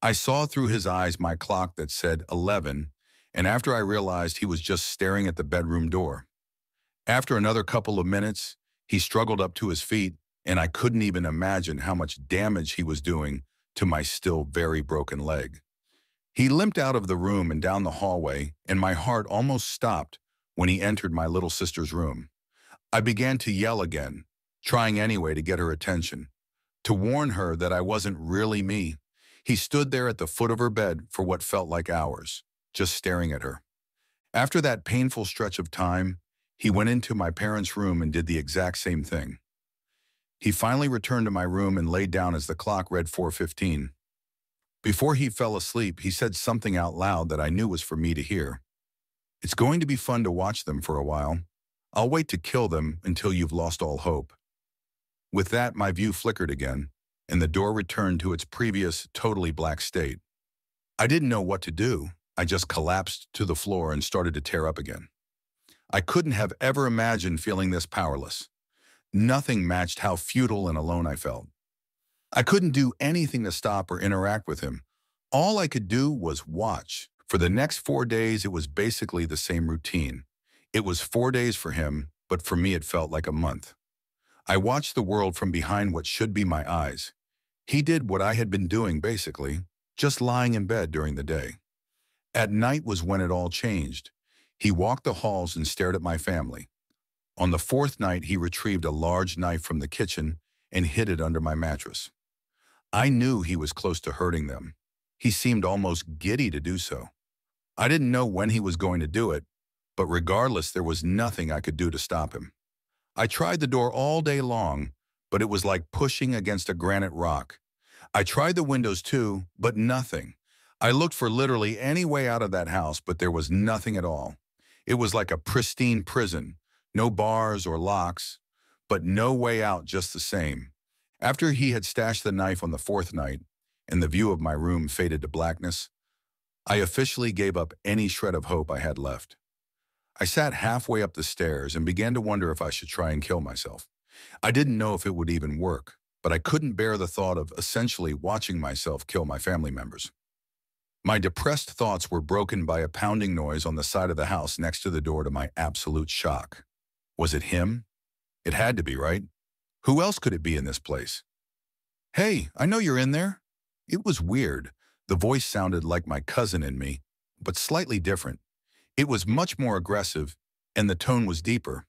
I saw through his eyes my clock that said 11, and after I realized he was just staring at the bedroom door. After another couple of minutes, he struggled up to his feet, and I couldn't even imagine how much damage he was doing to my still very broken leg. He limped out of the room and down the hallway, and my heart almost stopped when he entered my little sister's room. I began to yell again, trying anyway to get her attention, to warn her that I wasn't really me. He stood there at the foot of her bed for what felt like hours, just staring at her. After that painful stretch of time, he went into my parents' room and did the exact same thing. He finally returned to my room and laid down as the clock read 4:15. Before he fell asleep, he said something out loud that I knew was for me to hear. It's going to be fun to watch them for a while. I'll wait to kill them until you've lost all hope. With that, my view flickered again, and the door returned to its previous, totally black state. I didn't know what to do. I just collapsed to the floor and started to tear up again. I couldn't have ever imagined feeling this powerless. Nothing matched how futile and alone I felt. I couldn't do anything to stop or interact with him. All I could do was watch. For the next 4 days, it was basically the same routine. It was 4 days for him, but for me it felt like a month. I watched the world from behind what should be my eyes. He did what I had been doing basically, just lying in bed during the day. At night was when it all changed. He walked the halls and stared at my family. On the 4th night, he retrieved a large knife from the kitchen and hid it under my mattress. I knew he was close to hurting them. He seemed almost giddy to do so. I didn't know when he was going to do it, but regardless, there was nothing I could do to stop him. I tried the door all day long, but it was like pushing against a granite rock. I tried the windows too, but nothing. I looked for literally any way out of that house, but there was nothing at all. It was like a pristine prison, no bars or locks, but no way out just the same. After he had stashed the knife on the 4th night, and the view of my room faded to blackness, I officially gave up any shred of hope I had left. I sat halfway up the stairs and began to wonder if I should try and kill myself. I didn't know if it would even work, but I couldn't bear the thought of essentially watching myself kill my family members. My depressed thoughts were broken by a pounding noise on the side of the house next to the door to my absolute shock. Was it him? It had to be, right? Who else could it be in this place? "Hey, I know you're in there." It was weird. The voice sounded like my cousin in me, but slightly different. It was much more aggressive, and the tone was deeper.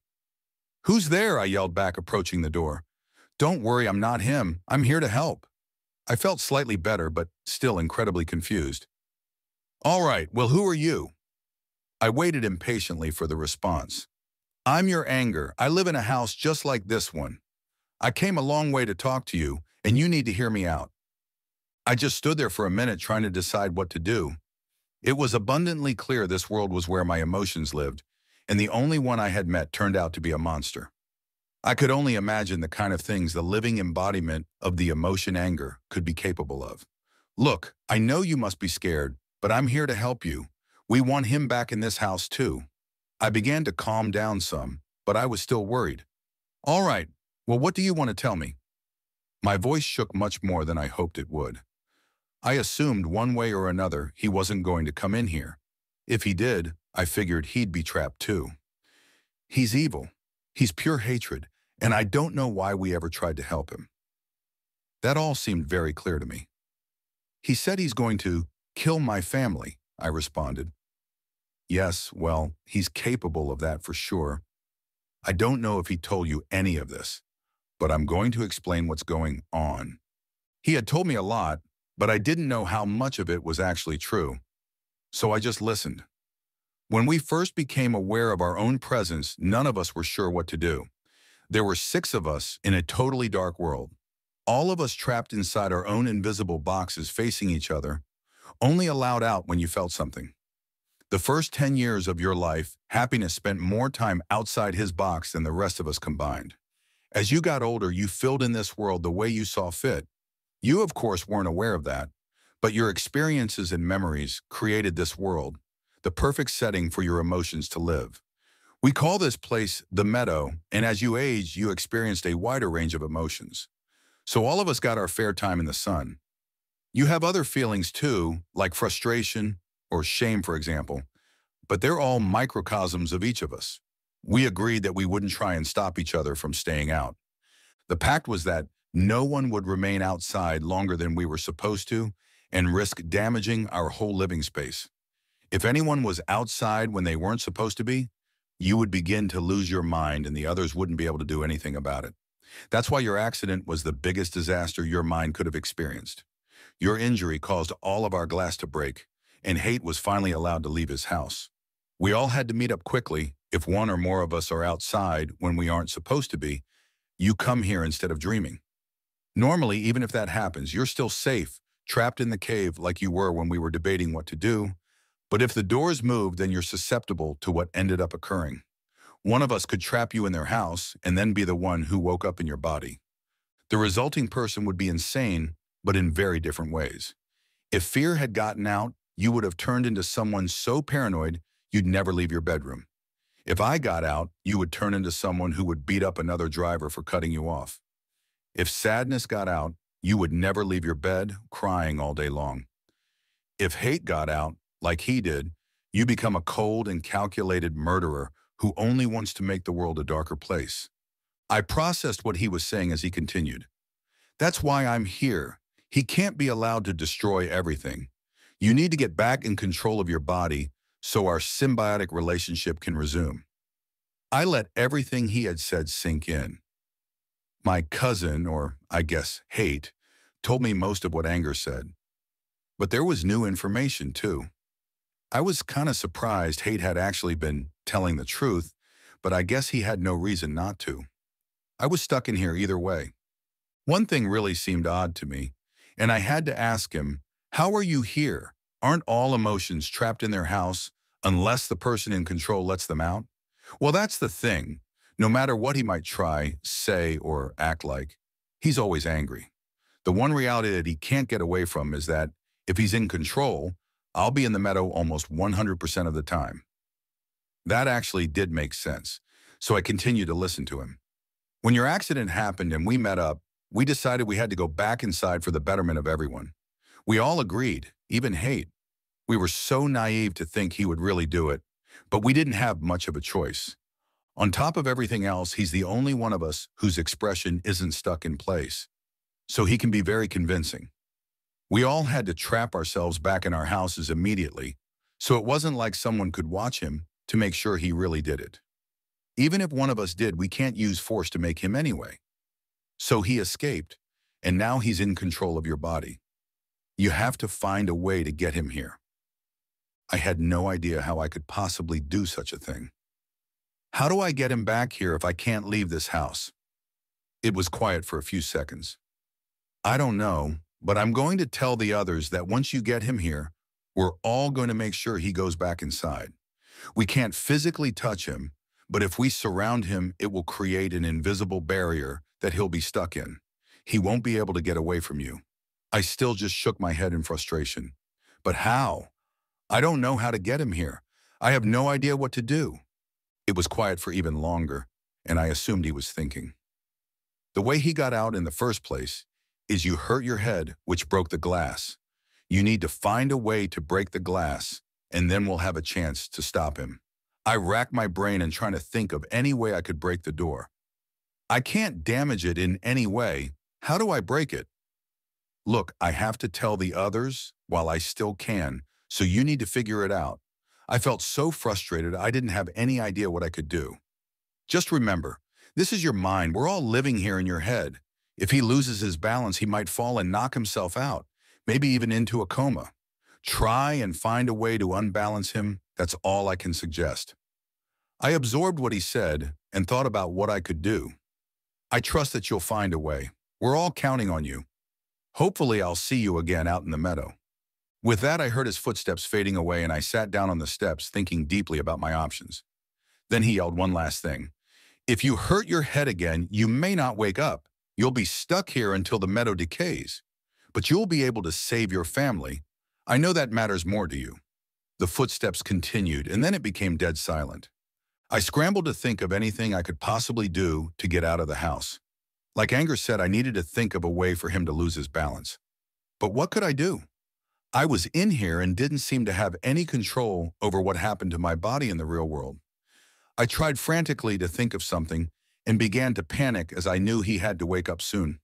"Who's there?" I yelled back, approaching the door. "Don't worry, I'm not him. I'm here to help." I felt slightly better, but still incredibly confused. "All right, well, who are you?" I waited impatiently for the response. "I'm your anger. I live in a house just like this one. I came a long way to talk to you, and you need to hear me out." I just stood there for a minute trying to decide what to do. It was abundantly clear this world was where my emotions lived, and the only one I had met turned out to be a monster. I could only imagine the kind of things the living embodiment of the emotion anger could be capable of. "Look, I know you must be scared, but I'm here to help you. We want him back in this house too." I began to calm down some, but I was still worried. "All right, well, what do you want to tell me?" My voice shook much more than I hoped it would. I assumed one way or another he wasn't going to come in here. If he did, I figured he'd be trapped too. "He's evil. He's pure hatred, and I don't know why we ever tried to help him." That all seemed very clear to me. "He said he's going to kill my family," I responded. "Yes, well, he's capable of that for sure. I don't know if he told you any of this, but I'm going to explain what's going on." He had told me a lot, but I didn't know how much of it was actually true. So I just listened. When we first became aware of our own presence, none of us were sure what to do. There were 6 of us in a totally dark world. All of us trapped inside our own invisible boxes facing each other, only allowed out when you felt something. The first 10 years of your life, Happiness spent more time outside his box than the rest of us combined. As you got older, you filled in this world the way you saw fit. You, of course, weren't aware of that, but your experiences and memories created this world, the perfect setting for your emotions to live. We call this place the meadow, and as you aged, you experienced a wider range of emotions. So all of us got our fair time in the sun. You have other feelings too, like frustration or shame, for example, but they're all microcosms of each of us. We agreed that we wouldn't try and stop each other from staying out. The pact was that no one would remain outside longer than we were supposed to and risk damaging our whole living space. If anyone was outside when they weren't supposed to be, you would begin to lose your mind and the others wouldn't be able to do anything about it. That's why your accident was the biggest disaster your mind could have experienced. Your injury caused all of our glass to break, and Hate was finally allowed to leave his house. We all had to meet up quickly. If one or more of us are outside when we aren't supposed to be, you come here instead of dreaming. Normally, even if that happens, you're still safe, trapped in the cave like you were when we were debating what to do. But if the doors move, then you're susceptible to what ended up occurring. One of us could trap you in their house and then be the one who woke up in your body. The resulting person would be insane, but in very different ways. If fear had gotten out, you would have turned into someone so paranoid you'd never leave your bedroom. If I got out, you would turn into someone who would beat up another driver for cutting you off. If sadness got out, you would never leave your bed, crying all day long. If hate got out, like he did, you become a cold and calculated murderer who only wants to make the world a darker place. I processed what he was saying as he continued. That's why I'm here. He can't be allowed to destroy everything. You need to get back in control of your body so our symbiotic relationship can resume. I let everything he had said sink in. My cousin, or I guess Hate, told me most of what Anger said. But there was new information too. I was kind of surprised Hate had actually been telling the truth, but I guess he had no reason not to. I was stuck in here either way. One thing really seemed odd to me, and I had to ask him, how are you here? Aren't all emotions trapped in their house unless the person in control lets them out? Well, that's the thing. No matter what he might try, say, or act like, he's always angry. The one reality that he can't get away from is that if he's in control, I'll be in the meadow almost 100% of the time. That actually did make sense, so I continued to listen to him. When your accident happened and we met up, we decided we had to go back inside for the betterment of everyone. We all agreed, even Haight. We were so naive to think he would really do it, but we didn't have much of a choice. On top of everything else, he's the only one of us whose expression isn't stuck in place, so he can be very convincing. We all had to trap ourselves back in our houses immediately, so it wasn't like someone could watch him to make sure he really did it. Even if one of us did, we can't use force to make him anyway. So he escaped, and now he's in control of your body. You have to find a way to get him here. I had no idea how I could possibly do such a thing. How do I get him back here if I can't leave this house? It was quiet for a few seconds. I don't know, but I'm going to tell the others that once you get him here, we're all going to make sure he goes back inside. We can't physically touch him, but if we surround him, it will create an invisible barrier that he'll be stuck in. He won't be able to get away from you. I still just shook my head in frustration. But how? I don't know how to get him here. I have no idea what to do. It was quiet for even longer, and I assumed he was thinking. The way he got out in the first place is you hurt your head, which broke the glass. You need to find a way to break the glass, and then we'll have a chance to stop him. I racked my brain in trying to think of any way I could break the door. I can't damage it in any way. How do I break it? Look, I have to tell the others while I still can, so you need to figure it out. I felt so frustrated I didn't have any idea what I could do. Just remember, this is your mind. We're all living here in your head. If he loses his balance, he might fall and knock himself out, maybe even into a coma. Try and find a way to unbalance him. That's all I can suggest. I absorbed what he said and thought about what I could do. I trust that you'll find a way. We're all counting on you. Hopefully, I'll see you again out in the meadow. With that, I heard his footsteps fading away and I sat down on the steps thinking deeply about my options. Then he yelled one last thing. If you hurt your head again, you may not wake up. You'll be stuck here until the meadow decays. But you'll be able to save your family. I know that matters more to you. The footsteps continued, and then it became dead silent. I scrambled to think of anything I could possibly do to get out of the house. Like Anger said, I needed to think of a way for him to lose his balance. But what could I do? I was in here and didn't seem to have any control over what happened to my body in the real world. I tried frantically to think of something and began to panic as I knew he had to wake up soon.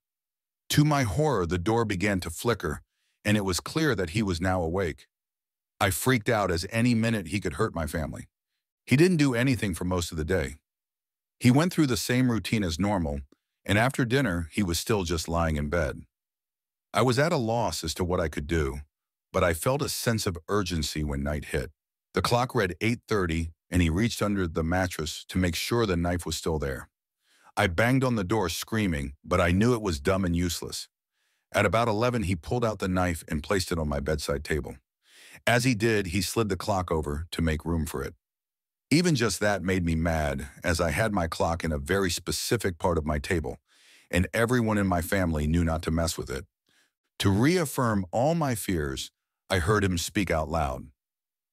To my horror, the door began to flicker, and it was clear that he was now awake. I freaked out as any minute he could hurt my family. He didn't do anything for most of the day. He went through the same routine as normal, and after dinner, he was still just lying in bed. I was at a loss as to what I could do, but I felt a sense of urgency when night hit. The clock read 8:30, and he reached under the mattress to make sure the knife was still there. I banged on the door screaming, but I knew it was dumb and useless. At about 11, he pulled out the knife and placed it on my bedside table. As he did, he slid the clock over to make room for it. Even just that made me mad, as I had my clock in a very specific part of my table, and everyone in my family knew not to mess with it. To reaffirm all my fears, I heard him speak out loud.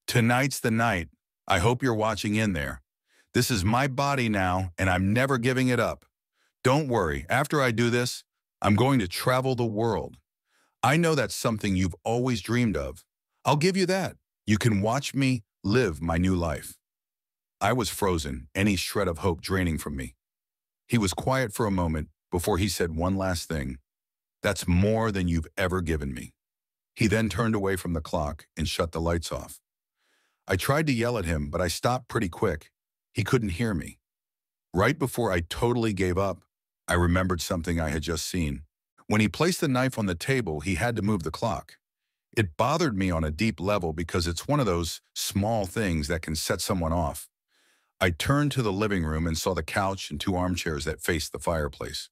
Tonight's the night. I hope you're watching in there. This is my body now, and I'm never giving it up. Don't worry, after I do this, I'm going to travel the world. I know that's something you've always dreamed of. I'll give you that. You can watch me live my new life. I was frozen, any shred of hope draining from me. He was quiet for a moment before he said one last thing. That's more than you've ever given me. He then turned away from the clock and shut the lights off. I tried to yell at him, but I stopped pretty quick. He couldn't hear me. Right before I totally gave up, I remembered something I had just seen. When he placed the knife on the table, he had to move the clock. It bothered me on a deep level because it's one of those small things that can set someone off. I turned to the living room and saw the couch and two armchairs that faced the fireplace.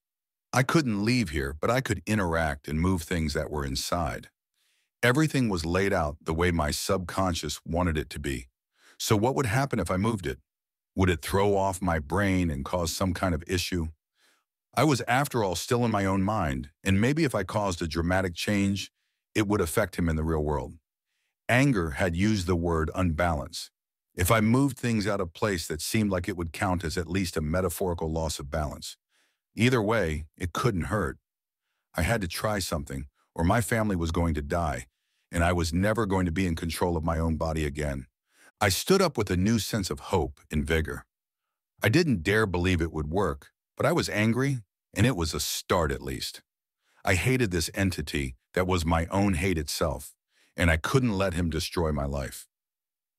I couldn't leave here, but I could interact and move things that were inside. Everything was laid out the way my subconscious wanted it to be. So what would happen if I moved it? Would it throw off my brain and cause some kind of issue? I was, after all, still in my own mind, and maybe if I caused a dramatic change, it would affect him in the real world. Anger had used the word unbalance. If I moved things out of place, that seemed like it would count as at least a metaphorical loss of balance. Either way, it couldn't hurt. I had to try something, or my family was going to die, and I was never going to be in control of my own body again. I stood up with a new sense of hope and vigor. I didn't dare believe it would work, but I was angry, and it was a start at least. I hated this entity that was my own hate itself, and I couldn't let him destroy my life.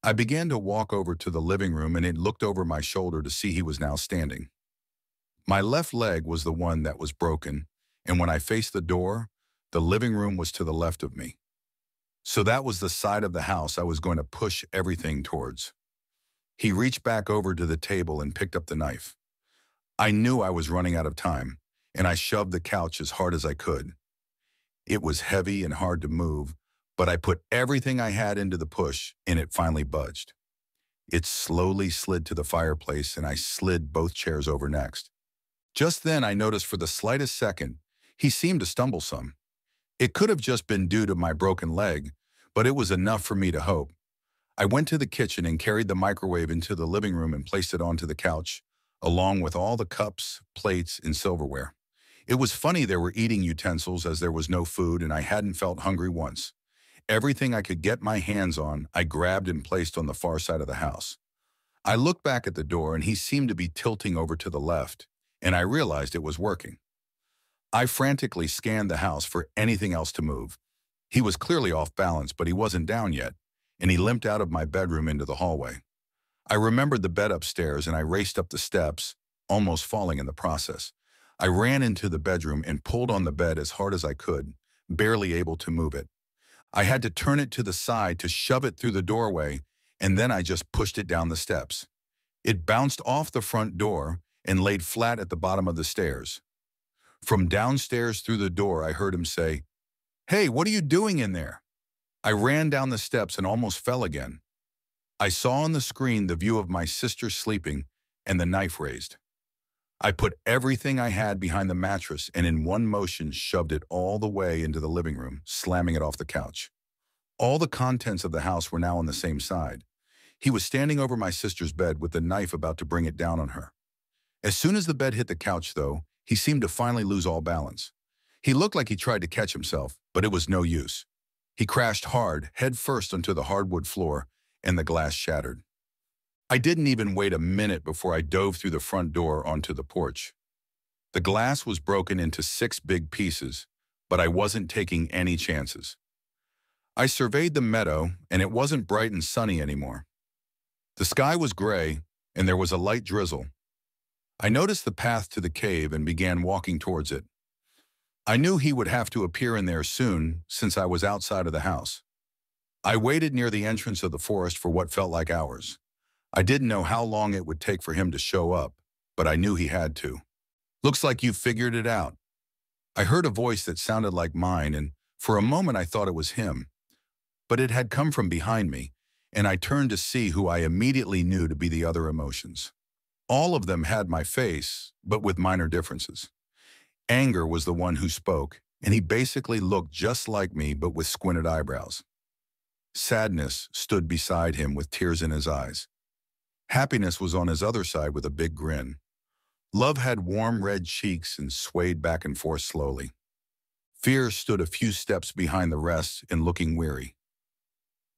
I began to walk over to the living room and it looked over my shoulder to see he was now standing. My left leg was the one that was broken, and when I faced the door, the living room was to the left of me. So that was the side of the house I was going to push everything towards. He reached back over to the table and picked up the knife. I knew I was running out of time, and I shoved the couch as hard as I could. It was heavy and hard to move, but I put everything I had into the push, and it finally budged. It slowly slid to the fireplace, and I slid both chairs over next. Just then, I noticed for the slightest second, he seemed to stumble some. It could have just been due to my broken leg, but it was enough for me to hope. I went to the kitchen and carried the microwave into the living room and placed it onto the couch, along with all the cups, plates, and silverware. It was funny there were eating utensils as there was no food and I hadn't felt hungry once. Everything I could get my hands on, I grabbed and placed on the far side of the house. I looked back at the door and he seemed to be tilting over to the left, and I realized it was working. I frantically scanned the house for anything else to move. He was clearly off balance, but he wasn't down yet, and he limped out of my bedroom into the hallway. I remembered the bed upstairs and I raced up the steps, almost falling in the process. I ran into the bedroom and pulled on the bed as hard as I could, barely able to move it. I had to turn it to the side to shove it through the doorway, and then I just pushed it down the steps. It bounced off the front door and laid flat at the bottom of the stairs. From downstairs through the door, I heard him say, "Hey, what are you doing in there?" I ran down the steps and almost fell again. I saw on the screen the view of my sister sleeping and the knife raised. I put everything I had behind the mattress and in one motion shoved it all the way into the living room, slamming it off the couch. All the contents of the house were now on the same side. He was standing over my sister's bed with the knife about to bring it down on her. As soon as the bed hit the couch, though, he seemed to finally lose all balance. He looked like he tried to catch himself, but it was no use. He crashed hard, head first onto the hardwood floor, and the glass shattered. I didn't even wait a minute before I dove through the front door onto the porch. The glass was broken into 6 big pieces, but I wasn't taking any chances. I surveyed the meadow, and it wasn't bright and sunny anymore. The sky was gray, and there was a light drizzle. I noticed the path to the cave and began walking towards it. I knew he would have to appear in there soon, since I was outside of the house. I waited near the entrance of the forest for what felt like hours. I didn't know how long it would take for him to show up, but I knew he had to. "Looks like you figured it out." I heard a voice that sounded like mine, and for a moment I thought it was him. But it had come from behind me, and I turned to see who I immediately knew to be the other emotions. All of them had my face, but with minor differences. Anger was the one who spoke, and he basically looked just like me but with squinted eyebrows. Sadness stood beside him with tears in his eyes. Happiness was on his other side with a big grin. Love had warm red cheeks and swayed back and forth slowly. Fear stood a few steps behind the rest and looking weary.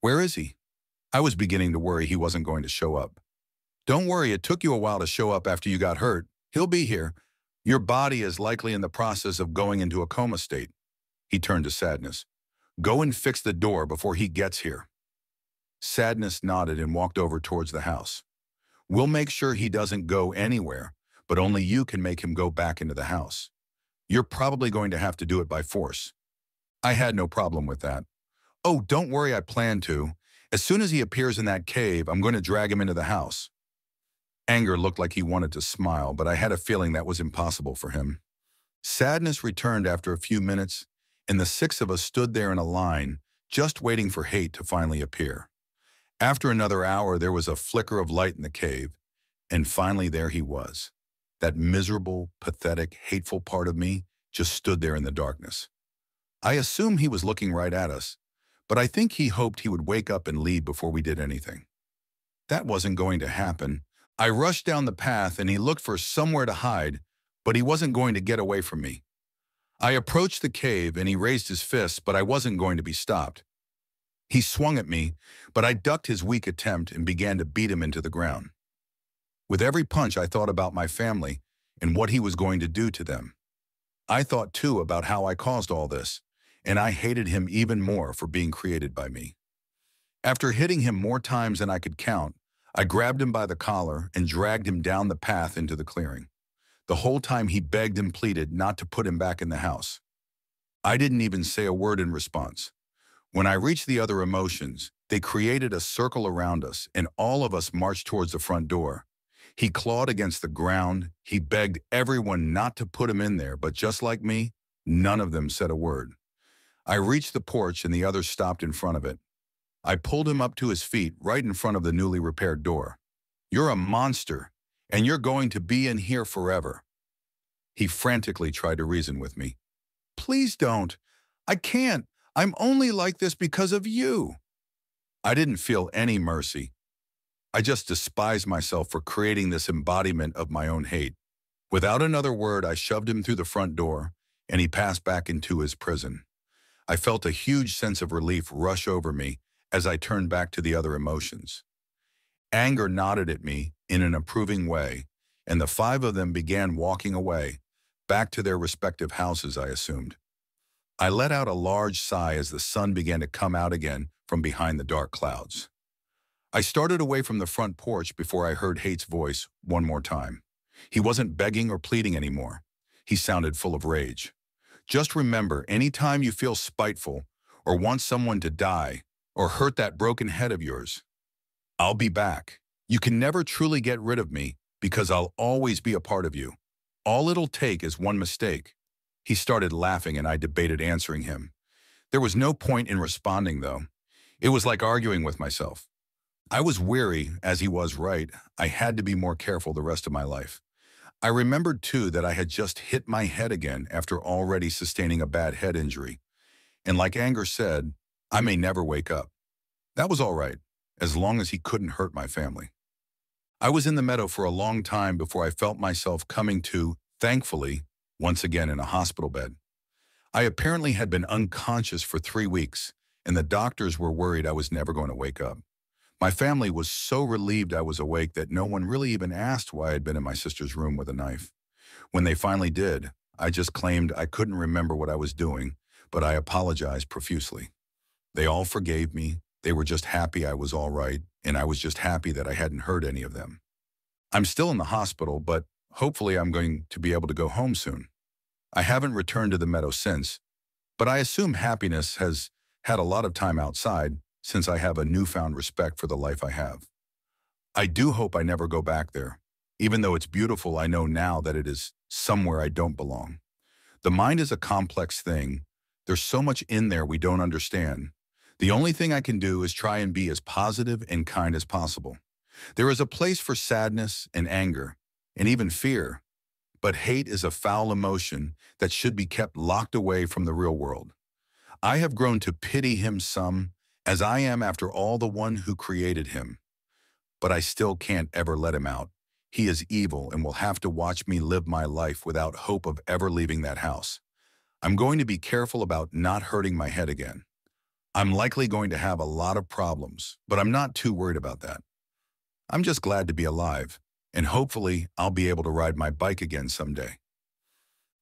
"Where is he?" I was beginning to worry he wasn't going to show up. "Don't worry, it took you a while to show up after you got hurt. He'll be here. Your body is likely in the process of going into a coma state." He turned to Sadness. "Go and fix the door before he gets here." Sadness nodded and walked over towards the house. "We'll make sure he doesn't go anywhere, but only you can make him go back into the house. You're probably going to have to do it by force." I had no problem with that. "Oh, don't worry, I plan to. As soon as he appears in that cave, I'm going to drag him into the house." Anger looked like he wanted to smile, but I had a feeling that was impossible for him. Sadness returned after a few minutes, and the 6 of us stood there in a line, just waiting for hate to finally appear. After another hour, there was a flicker of light in the cave, and finally there he was. That miserable, pathetic, hateful part of me just stood there in the darkness. I assumed he was looking right at us, but I think he hoped he would wake up and leave before we did anything. That wasn't going to happen. I rushed down the path and he looked for somewhere to hide, but he wasn't going to get away from me. I approached the cave and he raised his fists, but I wasn't going to be stopped. He swung at me, but I ducked his weak attempt and began to beat him into the ground. With every punch, I thought about my family and what he was going to do to them. I thought too about how I caused all this, and I hated him even more for being created by me. After hitting him more times than I could count, I grabbed him by the collar and dragged him down the path into the clearing. The whole time he begged and pleaded not to put him back in the house. I didn't even say a word in response. When I reached the other emotions, they created a circle around us and all of us marched towards the front door. He clawed against the ground. He begged everyone not to put him in there, but just like me, none of them said a word. I reached the porch and the others stopped in front of it. I pulled him up to his feet right in front of the newly repaired door. "You're a monster, and you're going to be in here forever." He frantically tried to reason with me. "Please don't. I can't. I'm only like this because of you." I didn't feel any mercy. I just despised myself for creating this embodiment of my own hate. Without another word, I shoved him through the front door, and he passed back into his prison. I felt a huge sense of relief rush over me as I turned back to the other emotions. Anger nodded at me in an approving way, and the five of them began walking away, back to their respective houses, I assumed. I let out a large sigh as the sun began to come out again from behind the dark clouds. I started away from the front porch before I heard Hate's voice one more time. He wasn't begging or pleading anymore. He sounded full of rage. "Just remember, anytime you feel spiteful or want someone to die or hurt that broken head of yours, I'll be back. You can never truly get rid of me because I'll always be a part of you. All it'll take is one mistake." He started laughing and I debated answering him. There was no point in responding though. It was like arguing with myself. I was weary, as he was right. I had to be more careful the rest of my life. I remembered too that I had just hit my head again after already sustaining a bad head injury. And like Anger said, I may never wake up. That was all right, as long as he couldn't hurt my family. I was in the meadow for a long time before I felt myself coming to, thankfully, once again in a hospital bed. I apparently had been unconscious for 3 weeks, and the doctors were worried I was never going to wake up. My family was so relieved I was awake that no one really even asked why I'd been in my sister's room with a knife. When they finally did, I just claimed I couldn't remember what I was doing, but I apologized profusely. They all forgave me. They were just happy I was all right, and I was just happy that I hadn't hurt any of them. I'm still in the hospital, but hopefully I'm going to be able to go home soon. I haven't returned to the meadow since, but I assume happiness has had a lot of time outside since I have a newfound respect for the life I have. I do hope I never go back there. Even though it's beautiful, I know now that it is somewhere I don't belong. The mind is a complex thing. There's so much in there we don't understand. The only thing I can do is try and be as positive and kind as possible. There is a place for sadness and anger, and even fear, but hate is a foul emotion that should be kept locked away from the real world. I have grown to pity him some, as I am after all the one who created him. But I still can't ever let him out. He is evil and will have to watch me live my life without hope of ever leaving that house. I'm going to be careful about not hurting my head again. I'm likely going to have a lot of problems, but I'm not too worried about that. I'm just glad to be alive, and hopefully I'll be able to ride my bike again someday.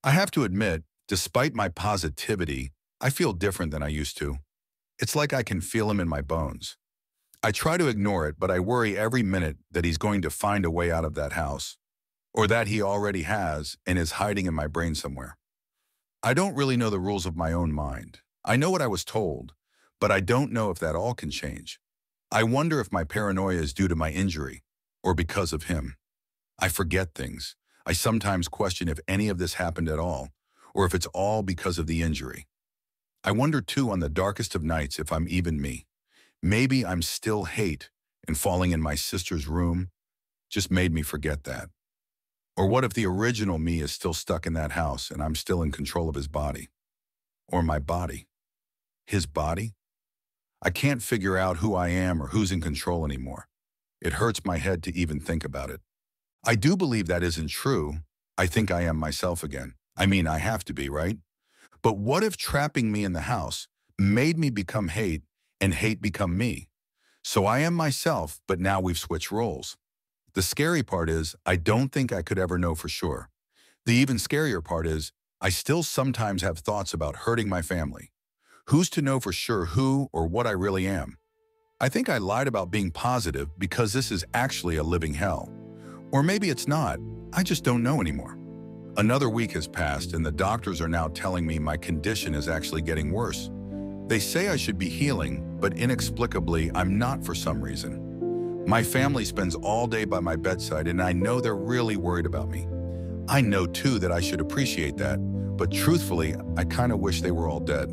I have to admit, despite my positivity, I feel different than I used to. It's like I can feel him in my bones. I try to ignore it, but I worry every minute that he's going to find a way out of that house, or that he already has and is hiding in my brain somewhere. I don't really know the rules of my own mind. I know what I was told, but I don't know if that all can change. I wonder if my paranoia is due to my injury, or because of him. I forget things. I sometimes question if any of this happened at all, or if it's all because of the injury. I wonder too on the darkest of nights if I'm even me. Maybe I'm still hate, and falling in my sister's room just made me forget that. Or what if the original me is still stuck in that house and I'm still in control of his body? Or my body? His body? I can't figure out who I am or who's in control anymore. It hurts my head to even think about it. I do believe that isn't true. I think I am myself again. I mean, I have to be, right? But what if trapping me in the house made me become hate and hate become me? So I am myself, but now we've switched roles. The scary part is I don't think I could ever know for sure. The even scarier part is I still sometimes have thoughts about hurting my family. Who's to know for sure who or what I really am? I think I lied about being positive because this is actually a living hell. Or maybe it's not. I just don't know anymore. Another week has passed and the doctors are now telling me my condition is actually getting worse. They say I should be healing, but inexplicably I'm not for some reason. My family spends all day by my bedside and I know they're really worried about me. I know too that I should appreciate that, but truthfully, I kind of wish they were all dead.